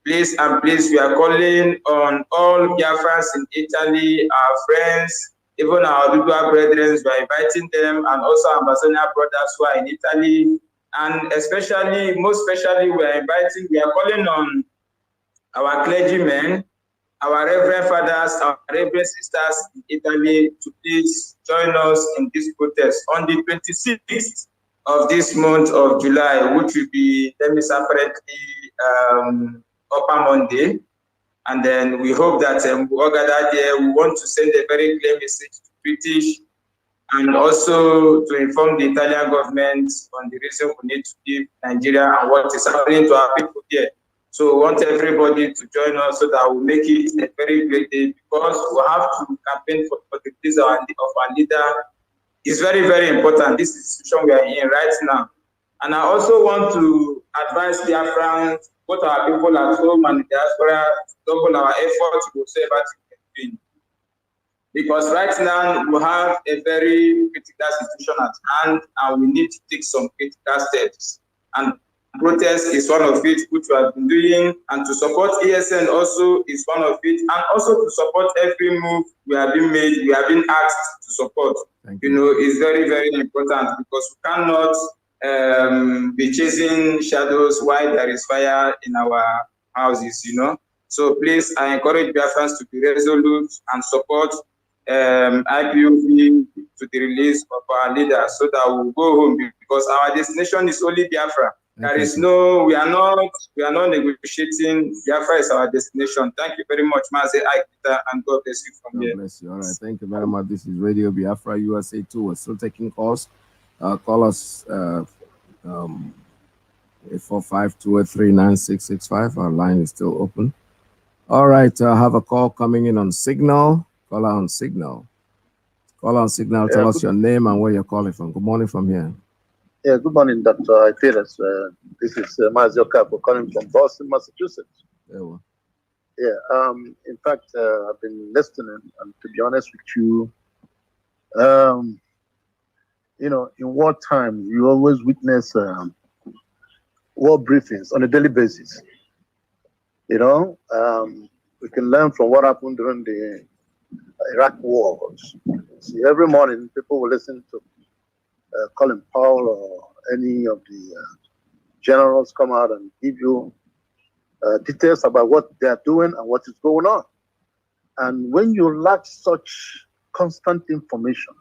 Please and please, we are calling on all Biafrans in Italy, our friends, even our Dudua brethren, we are inviting them, and also our Amazonian brothers who are in Italy. And especially, most especially, we are calling on our clergymen, our reverend fathers, our reverend sisters in Italy to please join us in this protest on the 26th of this month of July, which will be, let me separately, Upper Monday. And then we hope that we all gather there. We want to send a very clear message to British and also to inform the Italian government on the reason we need to leave Nigeria and what is happening to our people here. So we want everybody to join us so that we'll make it a very great day, because we have to campaign for the release of our leader. It's very, very important, this institution we are in right now. And I also want to advise the Biafrans, both our people at home and the diaspora, to double our efforts whatsoever we can do. Because right now we have a very critical situation at hand, and we need to take some critical steps. And protest is one of it, which we have been doing, and to support ESN also is one of it, and also to support every move we have been made, we have been asked to support. You know, it's very, very important, because we cannot be chasing shadows while there is fire in our houses, you know. So please, I encourage Biafrans to be resolute and support IPOB to the release of our leaders, so that we'll go home, because our destination is only Biafra. There is no, we are not negotiating. Biafra is our destination. Thank you very much, Mazi, Ikyke, and God bless you from here. God bless you. All right, thank you very much. This is Radio Biafra USA 2. We're still taking calls. Call us 845-283-9665. Our line is still open. All right, I have a call coming in on Signal. Call on Signal. Call on Signal. Tell us your name and where you're calling from. Good morning from here. Yeah, good morning, Dr. Ikyke. This is Mazi calling from Boston, Massachusetts. Yeah, in fact, I've been listening, and to be honest with you, you know, in wartime, you always witness war briefings on a daily basis. You know, we can learn from what happened during the Iraq wars. See, every morning, people will listen to Colin Powell or any of the generals come out and give you details about what they are doing and what is going on. And when you lack such constant information,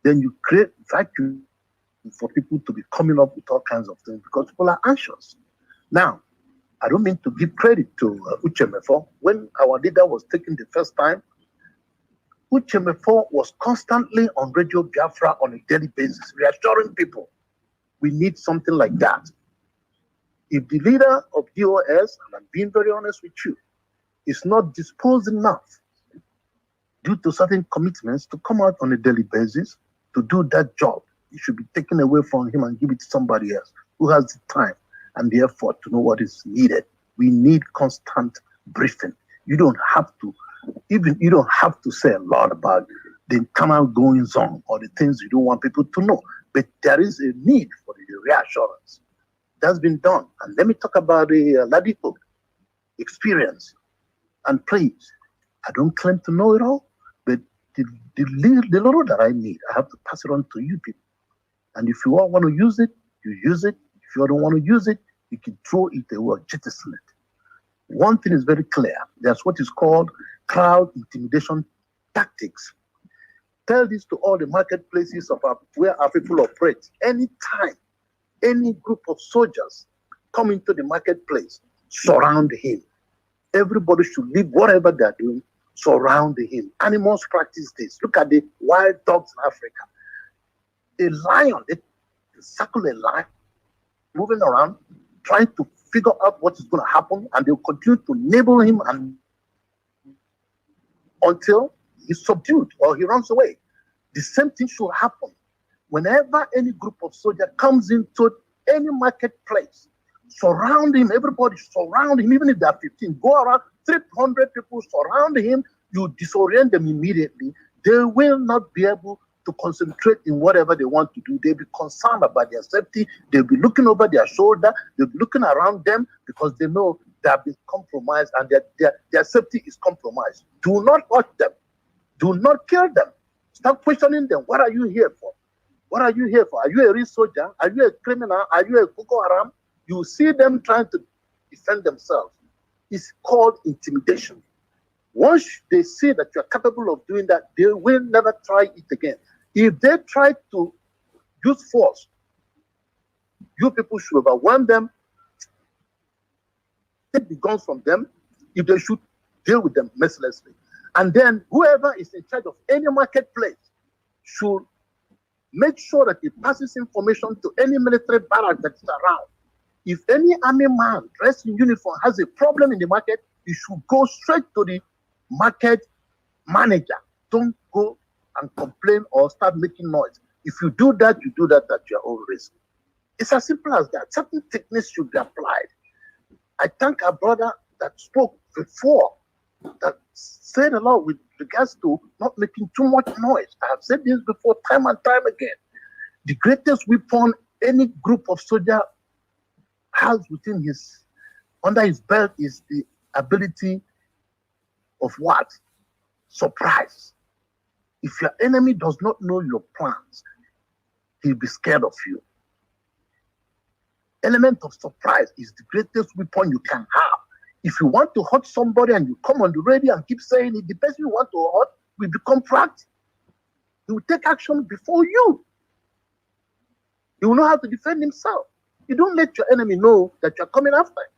then you create vacuum for people to be coming up with all kinds of things, because people are anxious. Now, I don't mean to give credit to Uchemefo. When our leader was taken the first time, Uchemefo was constantly on Radio Biafra on a daily basis, reassuring people we need something like that. If the leader of DOS, and I'm being very honest with you, is not disposed enough due to certain commitments to come out on a daily basis to do that job, it should be taken away from him and give it to somebody else who has the time and the effort to know what is needed. We need constant briefing. You don't have to say a lot about the internal goings on or the things you don't want people to know, but there is a need for the reassurance. That's been done. And let me talk about the Ladipo experience. And please, I don't claim to know it all, but the little that I need, I have to pass it on to you people. And if you all want to use it, you use it. If you don't want to use it, you can throw it away or jettison it. One thing is very clear. There's what is called crowd intimidation tactics. Tell this to all the marketplaces of where our people operate. Anytime any group of soldiers come into the marketplace, surround him. Everybody should leave whatever they're doing, surround him. Animals practice this. Look at the wild dogs in Africa. A lion, they circle a lion, moving around, trying to figure out what is going to happen, and they'll continue to nibble him and until he's subdued or he runs away. The same thing should happen whenever any group of soldiers comes into any marketplace. Surround him. Everybody surround him. Even if there are 15, go around 300 people surround him. You disorient them immediately. They will not be able to concentrate in whatever they want to do. They'll be concerned about their safety. They'll be looking over their shoulder. They'll be looking around them because they know they have been compromised and their safety is compromised. Do not hurt them. Do not kill them. Start questioning them. What are you here for? What are you here for? Are you a real soldier? Are you a criminal? Are you a Boko Haram? You see them trying to defend themselves. It's called intimidation. Once they see that you're capable of doing that, they will never try it again. If they try to use force, you people should overwhelm them, take the guns from them. If they should, deal with them mercilessly. And then whoever is in charge of any marketplace should make sure that it passes information to any military barrack that is around. If any army man dressed in uniform has a problem in the market, he should go straight to the market manager. Don't go and complain or start making noise. If you do that, you do that at your own risk. It's as simple as that. Certain techniques should be applied. I thank our brother that spoke before, that said a lot with regards to not making too much noise. I have said this before time and time again. The greatest weapon any group of soldiers has under his belt is the ability of what? Surprise. If your enemy does not know your plans, he'll be scared of you. Element of surprise is the greatest weapon you can have. If you want to hurt somebody and you come on the radio and keep saying it, the person you want to hurt will become practiced. He will take action before you. He will know how to defend himself. You don't let your enemy know that you're coming after him.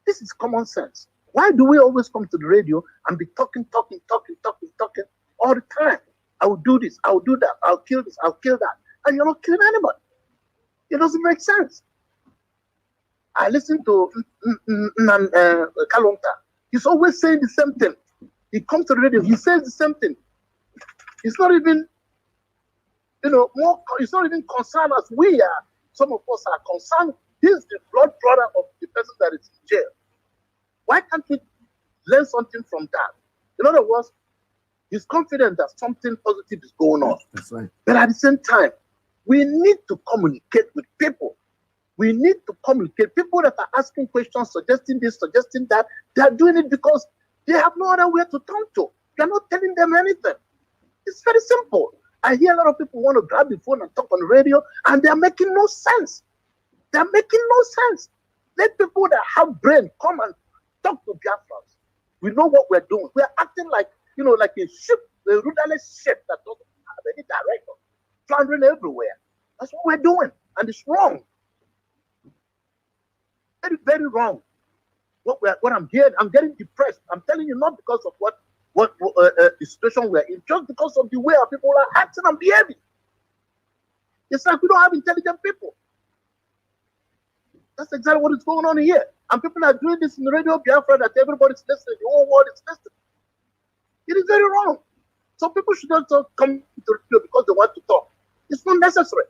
This is common sense. Why do we always come to the radio and be talking all the time? I will do this, I will do that, I'll kill this, I'll kill that. And you're not killing anybody. It doesn't make sense. I listen to Kalonta. He's always saying the same thing. He comes to the radio, he says the same thing. He's not even, he's not even concerned as we are. Some of us are concerned. He's the blood brother of the person that is in jail. Why can't we learn something from that? In other words, he's confident that something positive is going on. That's right. But at the same time, we need to communicate with people. We need to communicate. People that are asking questions, suggesting this, suggesting that, they are doing it because they have no other way to turn to. You're not telling them anything. It's very simple. I hear a lot of people want to grab the phone and talk on the radio, and they're making no sense. They're making no sense. Let people that have brain come and talk to Biafrans. We know what we're doing. We're acting like, like a ship, a rudderless ship that doesn't have any direction, floundering everywhere. That's what we're doing, and it's wrong. Very, very wrong. What I'm hearing, I'm getting depressed. I'm telling you, not because of what the situation we're in, just because of the way our people are acting and behaving. It's like we don't have intelligent people. That's exactly what is going on here. And people are doing this in the radio Biafra that everybody's listening, the whole world is listening. It is very wrong. Some people should not come to the radio because they want to talk. It's not necessary.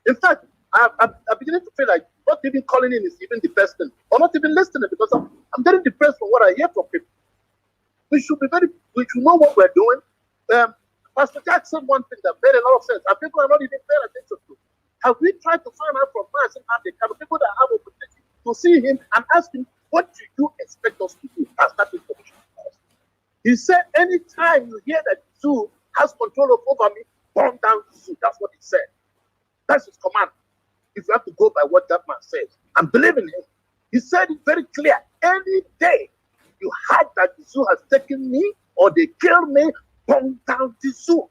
In fact, I'm beginning to feel like not even calling in is even the best thing, or not even listening, because I'm getting depressed from what I hear from people. We should know what we're doing. Pastor Jack said one thing that made a lot of sense, and people are not even paying attention to. Have we tried to find out from Mazi Nnamdi, people that have opportunity to see him and ask him, what do you expect us to do? That's that information. He said, anytime you hear that zoo has control over me, burn down the zoo. That's what he said. That's his command. If you have to go by what that man says, and believe in him. He said it very clear. Any day you heard that the zoo has taken me or they killed me, burn down the zoo.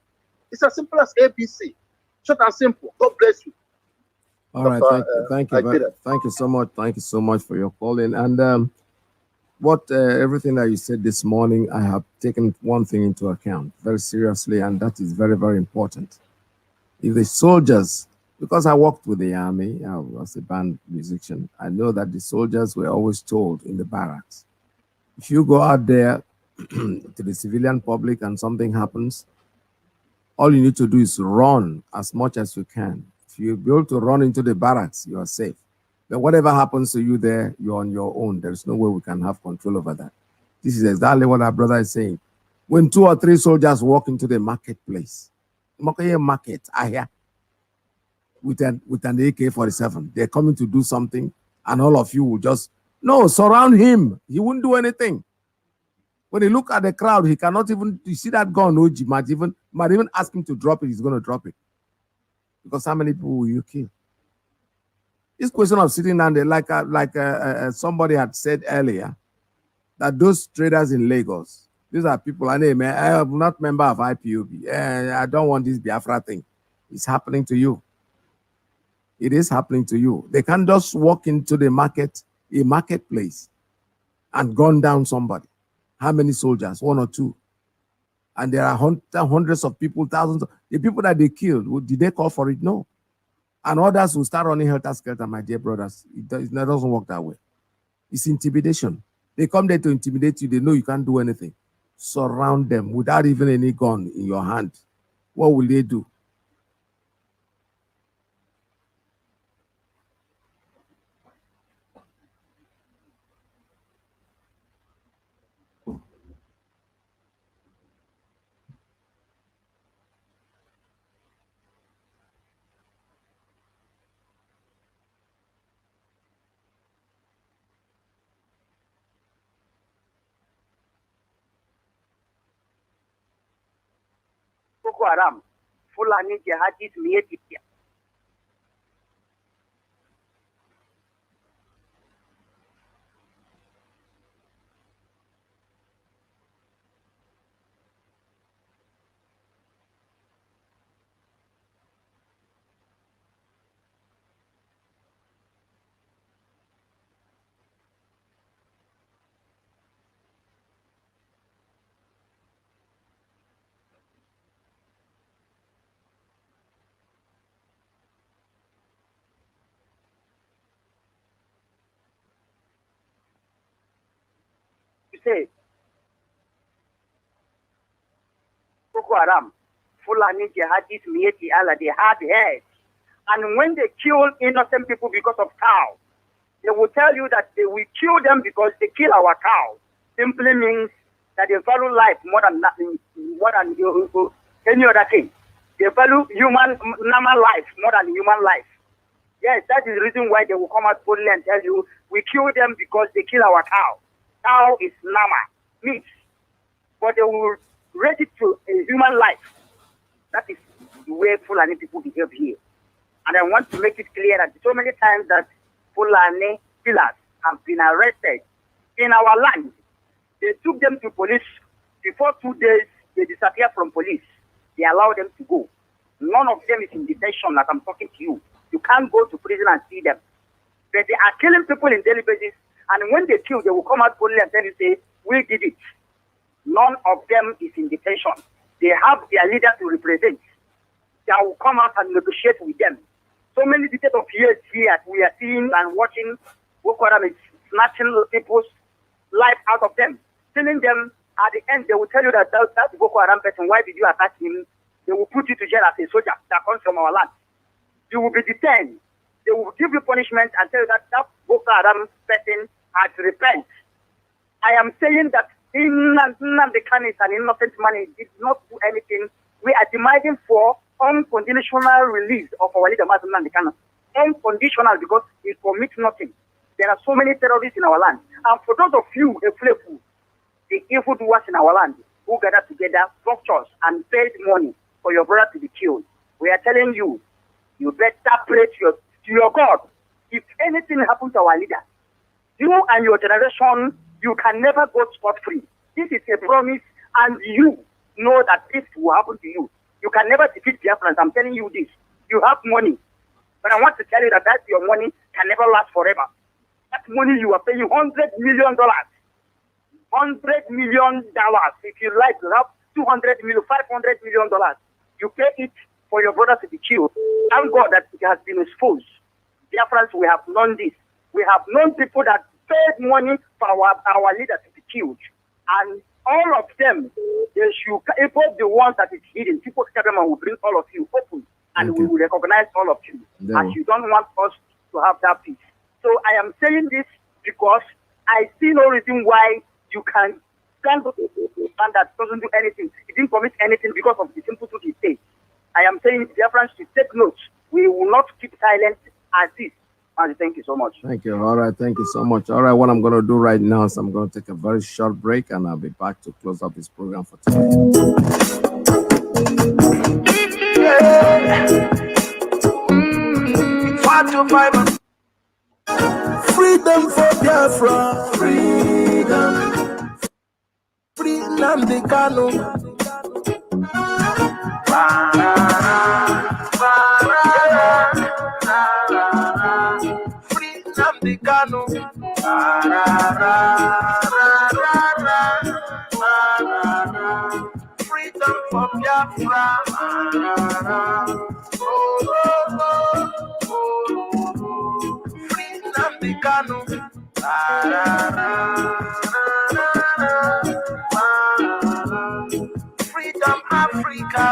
It's as simple as ABC. Short and simple. God bless you. All right, thank you so much. Thank you so much for your calling. And everything that you said this morning, I have taken one thing into account very seriously, and that is very, very important. If the soldiers, because I worked with the army, I was a band musician, I know that the soldiers were always told in the barracks, if you go out there to the civilian public and something happens, all you need to do is run as much as you can. If you're able to run into the barracks, you are safe. Then whatever happens to you there, you're on your own. There's no way we can have control over that. This is exactly what our brother is saying. When 2 or 3 soldiers walk into the marketplace, market, I hear, with an AK-47, they're coming to do something, and all of you will just, no, surround him. He wouldn't do anything. When you look at the crowd, he cannot even, you see that gun, OG, might even ask him to drop it, he's going to drop it. Because how many people will you kill? This question of sitting down there, like somebody had said earlier, that those traders in Lagos, these are people, I am not member of IPOB. I don't want this Biafra thing. It's happening to you. It is happening to you. They can't just walk into the marketplace, and gun down somebody. How many soldiers? 1 or 2. And there are hundreds of people, thousands of the people that they killed. Did they call for it? No. And others will start running helter-skelter, my dear brothers. It doesn't work that way. It's intimidation. They come there to intimidate you. They know you can't do anything. Surround them without even any gun in your hand. What will they do? Boko Haram, Fulani jihadis Miyetia. Say Boko Haram, Fulani jihadis Miyetti Allah, they had heads. And when they kill innocent people because of cow, they will tell you that they will kill them because they kill our cow. Simply means that they value life more than any other thing. They value normal life more than human life. Yes, that is the reason why they will come out boldly and tell you, we kill them because they kill our cow. Cow is nama, meat, but they will raise it to a human life. That is the way Fulani people behave here. And I want to make it clear that so many times that Fulani killers have been arrested in our land. They took them to police. Before 2 days, they disappear from police. They allow them to go. None of them is in detention like I'm talking to you. You can't go to prison and see them. But they are killing people in daily basis. And when they kill, they will come out boldly and tell you, say, we did it. None of them is in detention. They have their leader to represent. They will come out and negotiate with them. So many decades of years here, we are seeing and watching Boko Haram is snatching people's life out of them, killing them. At the end, they will tell you that that's Boko Haram person. Why did you attack him? They will put you to jail as a soldier that comes from our land. You will be detained. They will give you punishment and tell you that that Boko Haram person has repent. I am saying that Nnamdi Kanu is an innocent man. He did not do anything. We are demanding for unconditional release of our leader, Mazi Nnamdi Kanu. Unconditional, because he commits nothing. There are so many terrorists in our land. And for those of you, the evil doers in our land, who gather together, structures, and paid money for your brother to be killed, we are telling you, you better pray to your God. If anything happens to our leader, you and your generation, you can never go scot-free. This is a promise, and you know that this will happen to you. You can never defeat Biafrans. I'm telling you this. You have money, but I want to tell you that your money can never last forever. That money you are paying $100 million. $100 million. If you like, you have $200 million, $500 million. You pay it for your brother to be killed. Thank God that it has been exposed. Biafrans, we have known this. We have known people that paid money for our leader to be killed. And all of them, they should, Ipob the ones that is hidden, people will bring all of you open, and we will recognize all of you. And you don't want us to have that peace. So I am saying this because I see no reason why you can stand up to a man that doesn't do anything. He didn't commit anything because of the simple truth he says. I am saying Biafrans should take note. We will not keep silent as this. And thank you so much. Thank you. All right. Thank you so much. All right. What I'm going to do right now is I'm going to take a very short break and I'll be back to close up this program for today. Freedom for Biafra. Freedom. Free Nnamdi Kanu. Free Nnamdi Kanu. Freedom for Biafra. Free Nnamdi Kanu. Freedom Africa.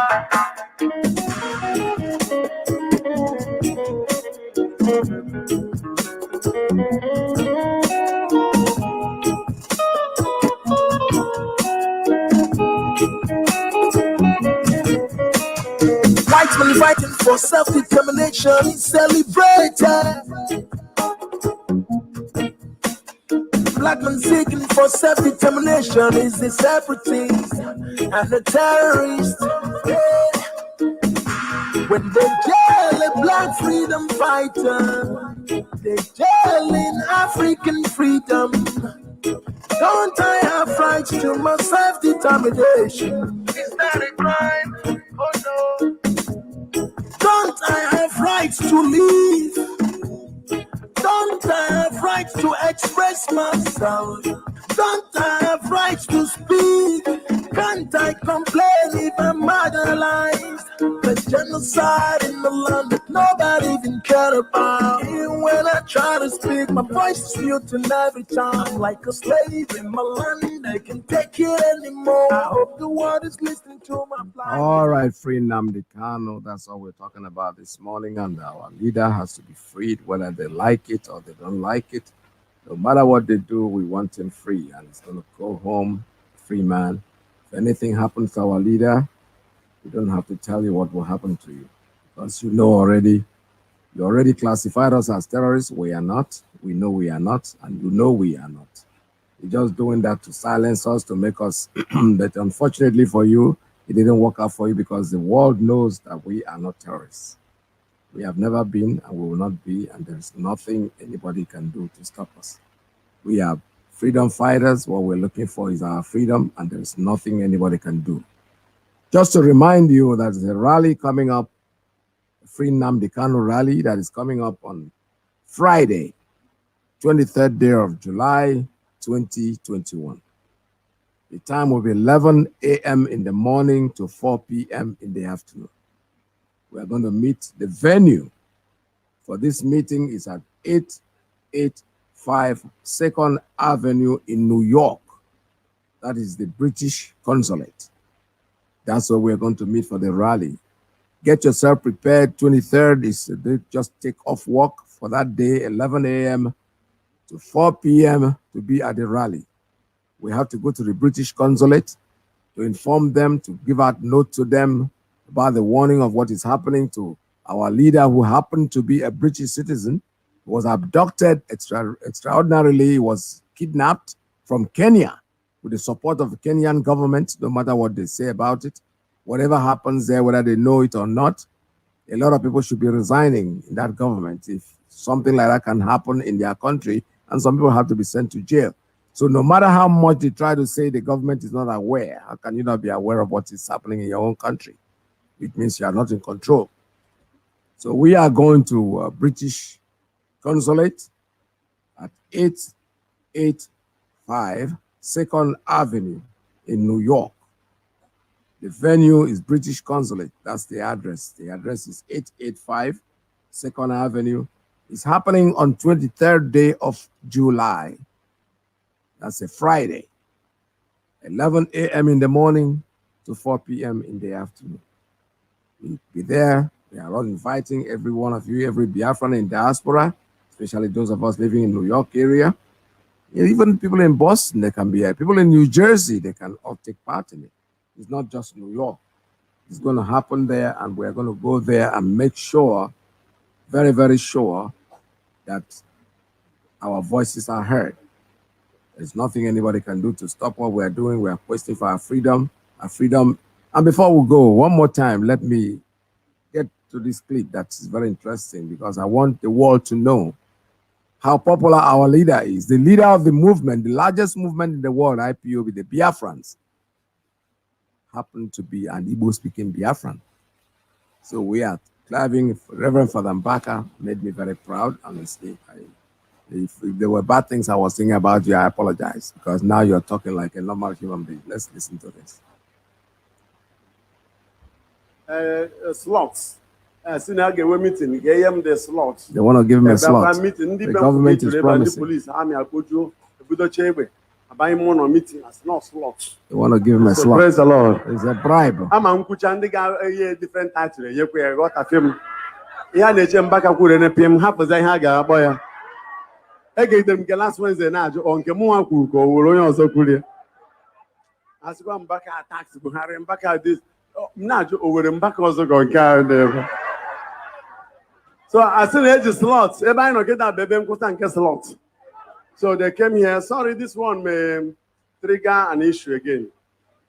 White men fighting for self-determination is celebrated. Black men seeking for self-determination is the separatist and the terrorist. Yeah. When they jail a black freedom fighter, they jail in African freedom. Don't I have rights to my self-determination? Is that a crime? Oh no. Don't I have rights to live? Don't I have rights to express myself? Don't I have rights to speak? Can't I complain if I'm marginalized? The genocide in the land that nobody even cared about. Even when I try to speak, my voice is mute in every time. Like a slave in my land, I can't take it anymore. I hope the world is listening to my plight. All right, free Nnamdi Kanu. That's all we're talking about this morning. And our leader has to be freed, whether they like it or they don't like it. No matter what they do, we want him free. And he's going to go home, free man. If anything happens to our leader, we don't have to tell you what will happen to you. Because you know already, you already classified us as terrorists. We are not. We know we are not. And you know we are not. You're just doing that to silence us, to make us, but unfortunately for you, it didn't work out for you because the world knows that we are not terrorists. We have never been and we will not be, and there is nothing anybody can do to stop us. We are freedom fighters. What we're looking for is our freedom, and there is nothing anybody can do. Just to remind you that there's a rally coming up, a Free Nnamdi Kanu rally that is coming up on Friday, 23rd day of July, 2021. The time will be 11 a.m. in the morning to 4 p.m. in the afternoon. We are going to meet. The venue for this meeting is at 885 2nd Avenue in New York. That is the British Consulate. That's where we're going to meet for the rally. Get yourself prepared. 23rd is just take off work for that day, 11 a.m. to 4 p.m. to be at the rally. We have to go to the British Consulate to inform them, to give out note to them about the warning of what is happening to our leader, who happened to be a British citizen, was abducted extraordinarily. He was kidnapped from Kenya with the support of the Kenyan government, no matter what they say about it. Whatever happens there, whether they know it or not, a lot of people should be resigning in that government if something like that can happen in their country, and some people have to be sent to jail. So no matter how much they try to say the government is not aware, how can you not be aware of what is happening in your own country? It means you are not in control. So we are going to British Consulate at 885 2nd Avenue in New York. The venue is British Consulate. That's the address. The address is 885 2nd Avenue. It's happening on 23rd day of July. That's a Friday. 11 a.m. in the morning to 4 p.m. in the afternoon. We'll be there. We are all inviting every one of you, every Biafran in diaspora, especially those of us living in New York area. Even people in Boston, they can be here. People in New Jersey, they can all take part in it. It's not just New York. It's going to happen there, and we're going to go there and make sure, very, very sure, that our voices are heard. There's nothing anybody can do to stop what we're doing. We're questing for our freedom, And before we go, one more time, let me get to this clip that's very interesting, because I want the world to know how popular our leader is. The leader of the movement, the largest movement in the world, IPOB, the Biafrans, happened to be an Igbo-speaking Biafran. So we are having Reverend Father Mbaka made me very proud, honestly. If there were bad things I was thinking about you, I apologize, because now you're talking like a normal human being. Let's listen to this. Slots. Soon I get a meeting. Give them the slots. They want to give me a slot. The government is promising. Police, army, meeting as not slots. They want to give him a slot. Praise the Lord. It's a bribe. I'm a different title. You got a film. Yeah, they came back and PM half as I had a boy. I gave them last Wednesday night on Kemua Kuko, or also Kulia. As one back at tax, Buhari and back at this. Not over the back also going to carry them. So I said, the slots. Everybody not get that baby and slots. So they came here. Sorry, this one may trigger an issue again.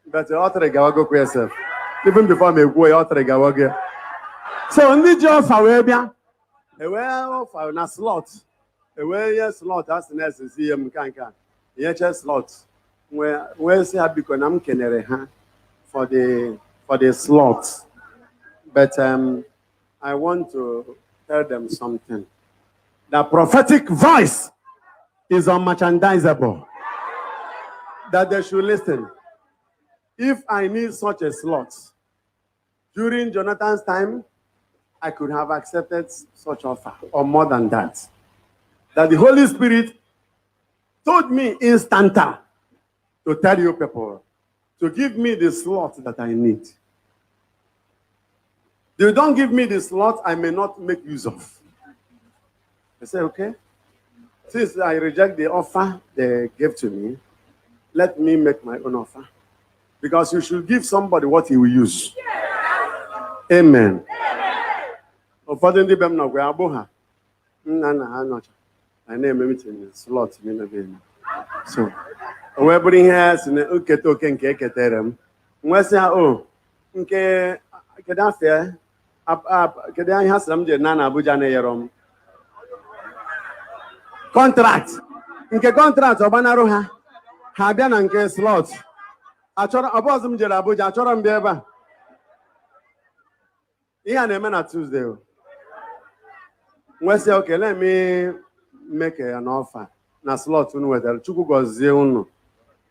But the author go yourself. Even before me go, author go. So on the job for Arabia, well, for a slot. A slot as an SCM can. Yes, slot. Where say I become Kenere for the slots. But I want to tell them something. The prophetic voice is unmerchandisable. That they should listen. If I need such a slot, during Jonathan's time, I could have accepted such offer, or more than that. That the Holy Spirit told me instanta to tell you people to give me the slot that I need. If you don't give me the slot, I may not make use of. I say, okay. Since I reject the offer they gave to me, let me make my own offer. Because you should give somebody what he will use. Amen. I name everything slot. So, everybody has an uketo can cake at them. What's that? Oh, okay. Can I say, can I have some Nana Bujana contract? Nke contract Obanaroha. Habian and K slot. I told a bosom Jerabuja, I told him Beba. He had a man at Tuesday. Well, say, okay, let me make an offer. Na slot un weather. Chuku goes zero.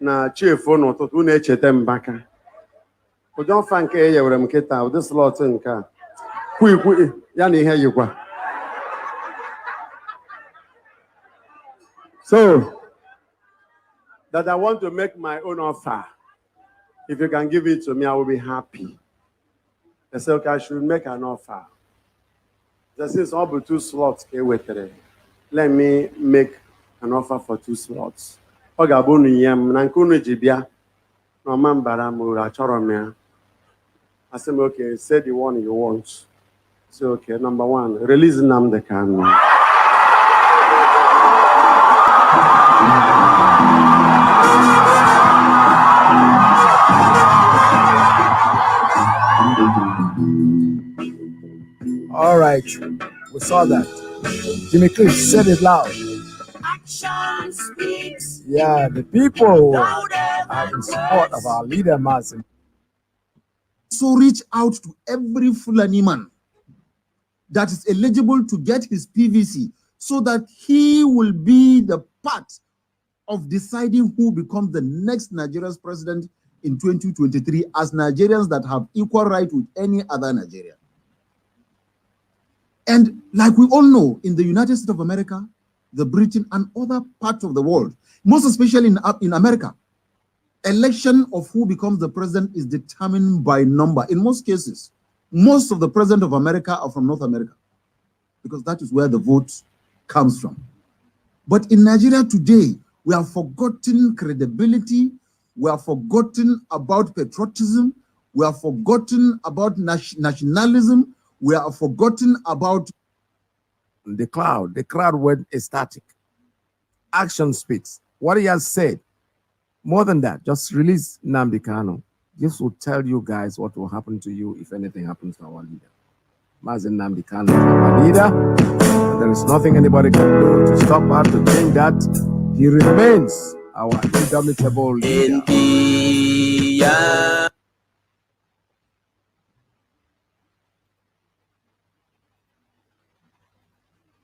Na chief on to nature them back. But don't thank a year with them this slot in car. Quick, Yanni, here you go. So, that I want to make my own offer. If you can give it to me, I will be happy. I said, okay, I should make an offer. This is all but 2 slots. Let me make an offer for 2 slots. I said, okay, say the one you want. So, okay, number 1, release Nnamdi Kanu. All right, we saw that. Jimmy Cliff said it loud. Action speaks. Yeah, the people are in support of our leader, Mazi. So reach out to every Fulani man that is eligible to get his PVC so that he will be the part of deciding who becomes the next Nigeria's president in 2023 as Nigerians that have equal right with any other Nigerian. And like we all know, in the United States of America, the Britain, and other parts of the world, most especially in America, election of who becomes the president is determined by number. In most cases, most of the presidents of America are from North America, because that is where the votes comes from. But in Nigeria today, we have forgotten credibility, we have forgotten about patriotism, we have forgotten about nationalism, we have forgotten about the crowd went ecstatic. Action speaks. What he has said, more than that, just release Nnamdi Kanu. This will tell you guys what will happen to you if anything happens to our leader. Mazi Nnamdi Kanu is our leader. And there is nothing anybody can do to stop her, to change that. He remains our indomitable leader.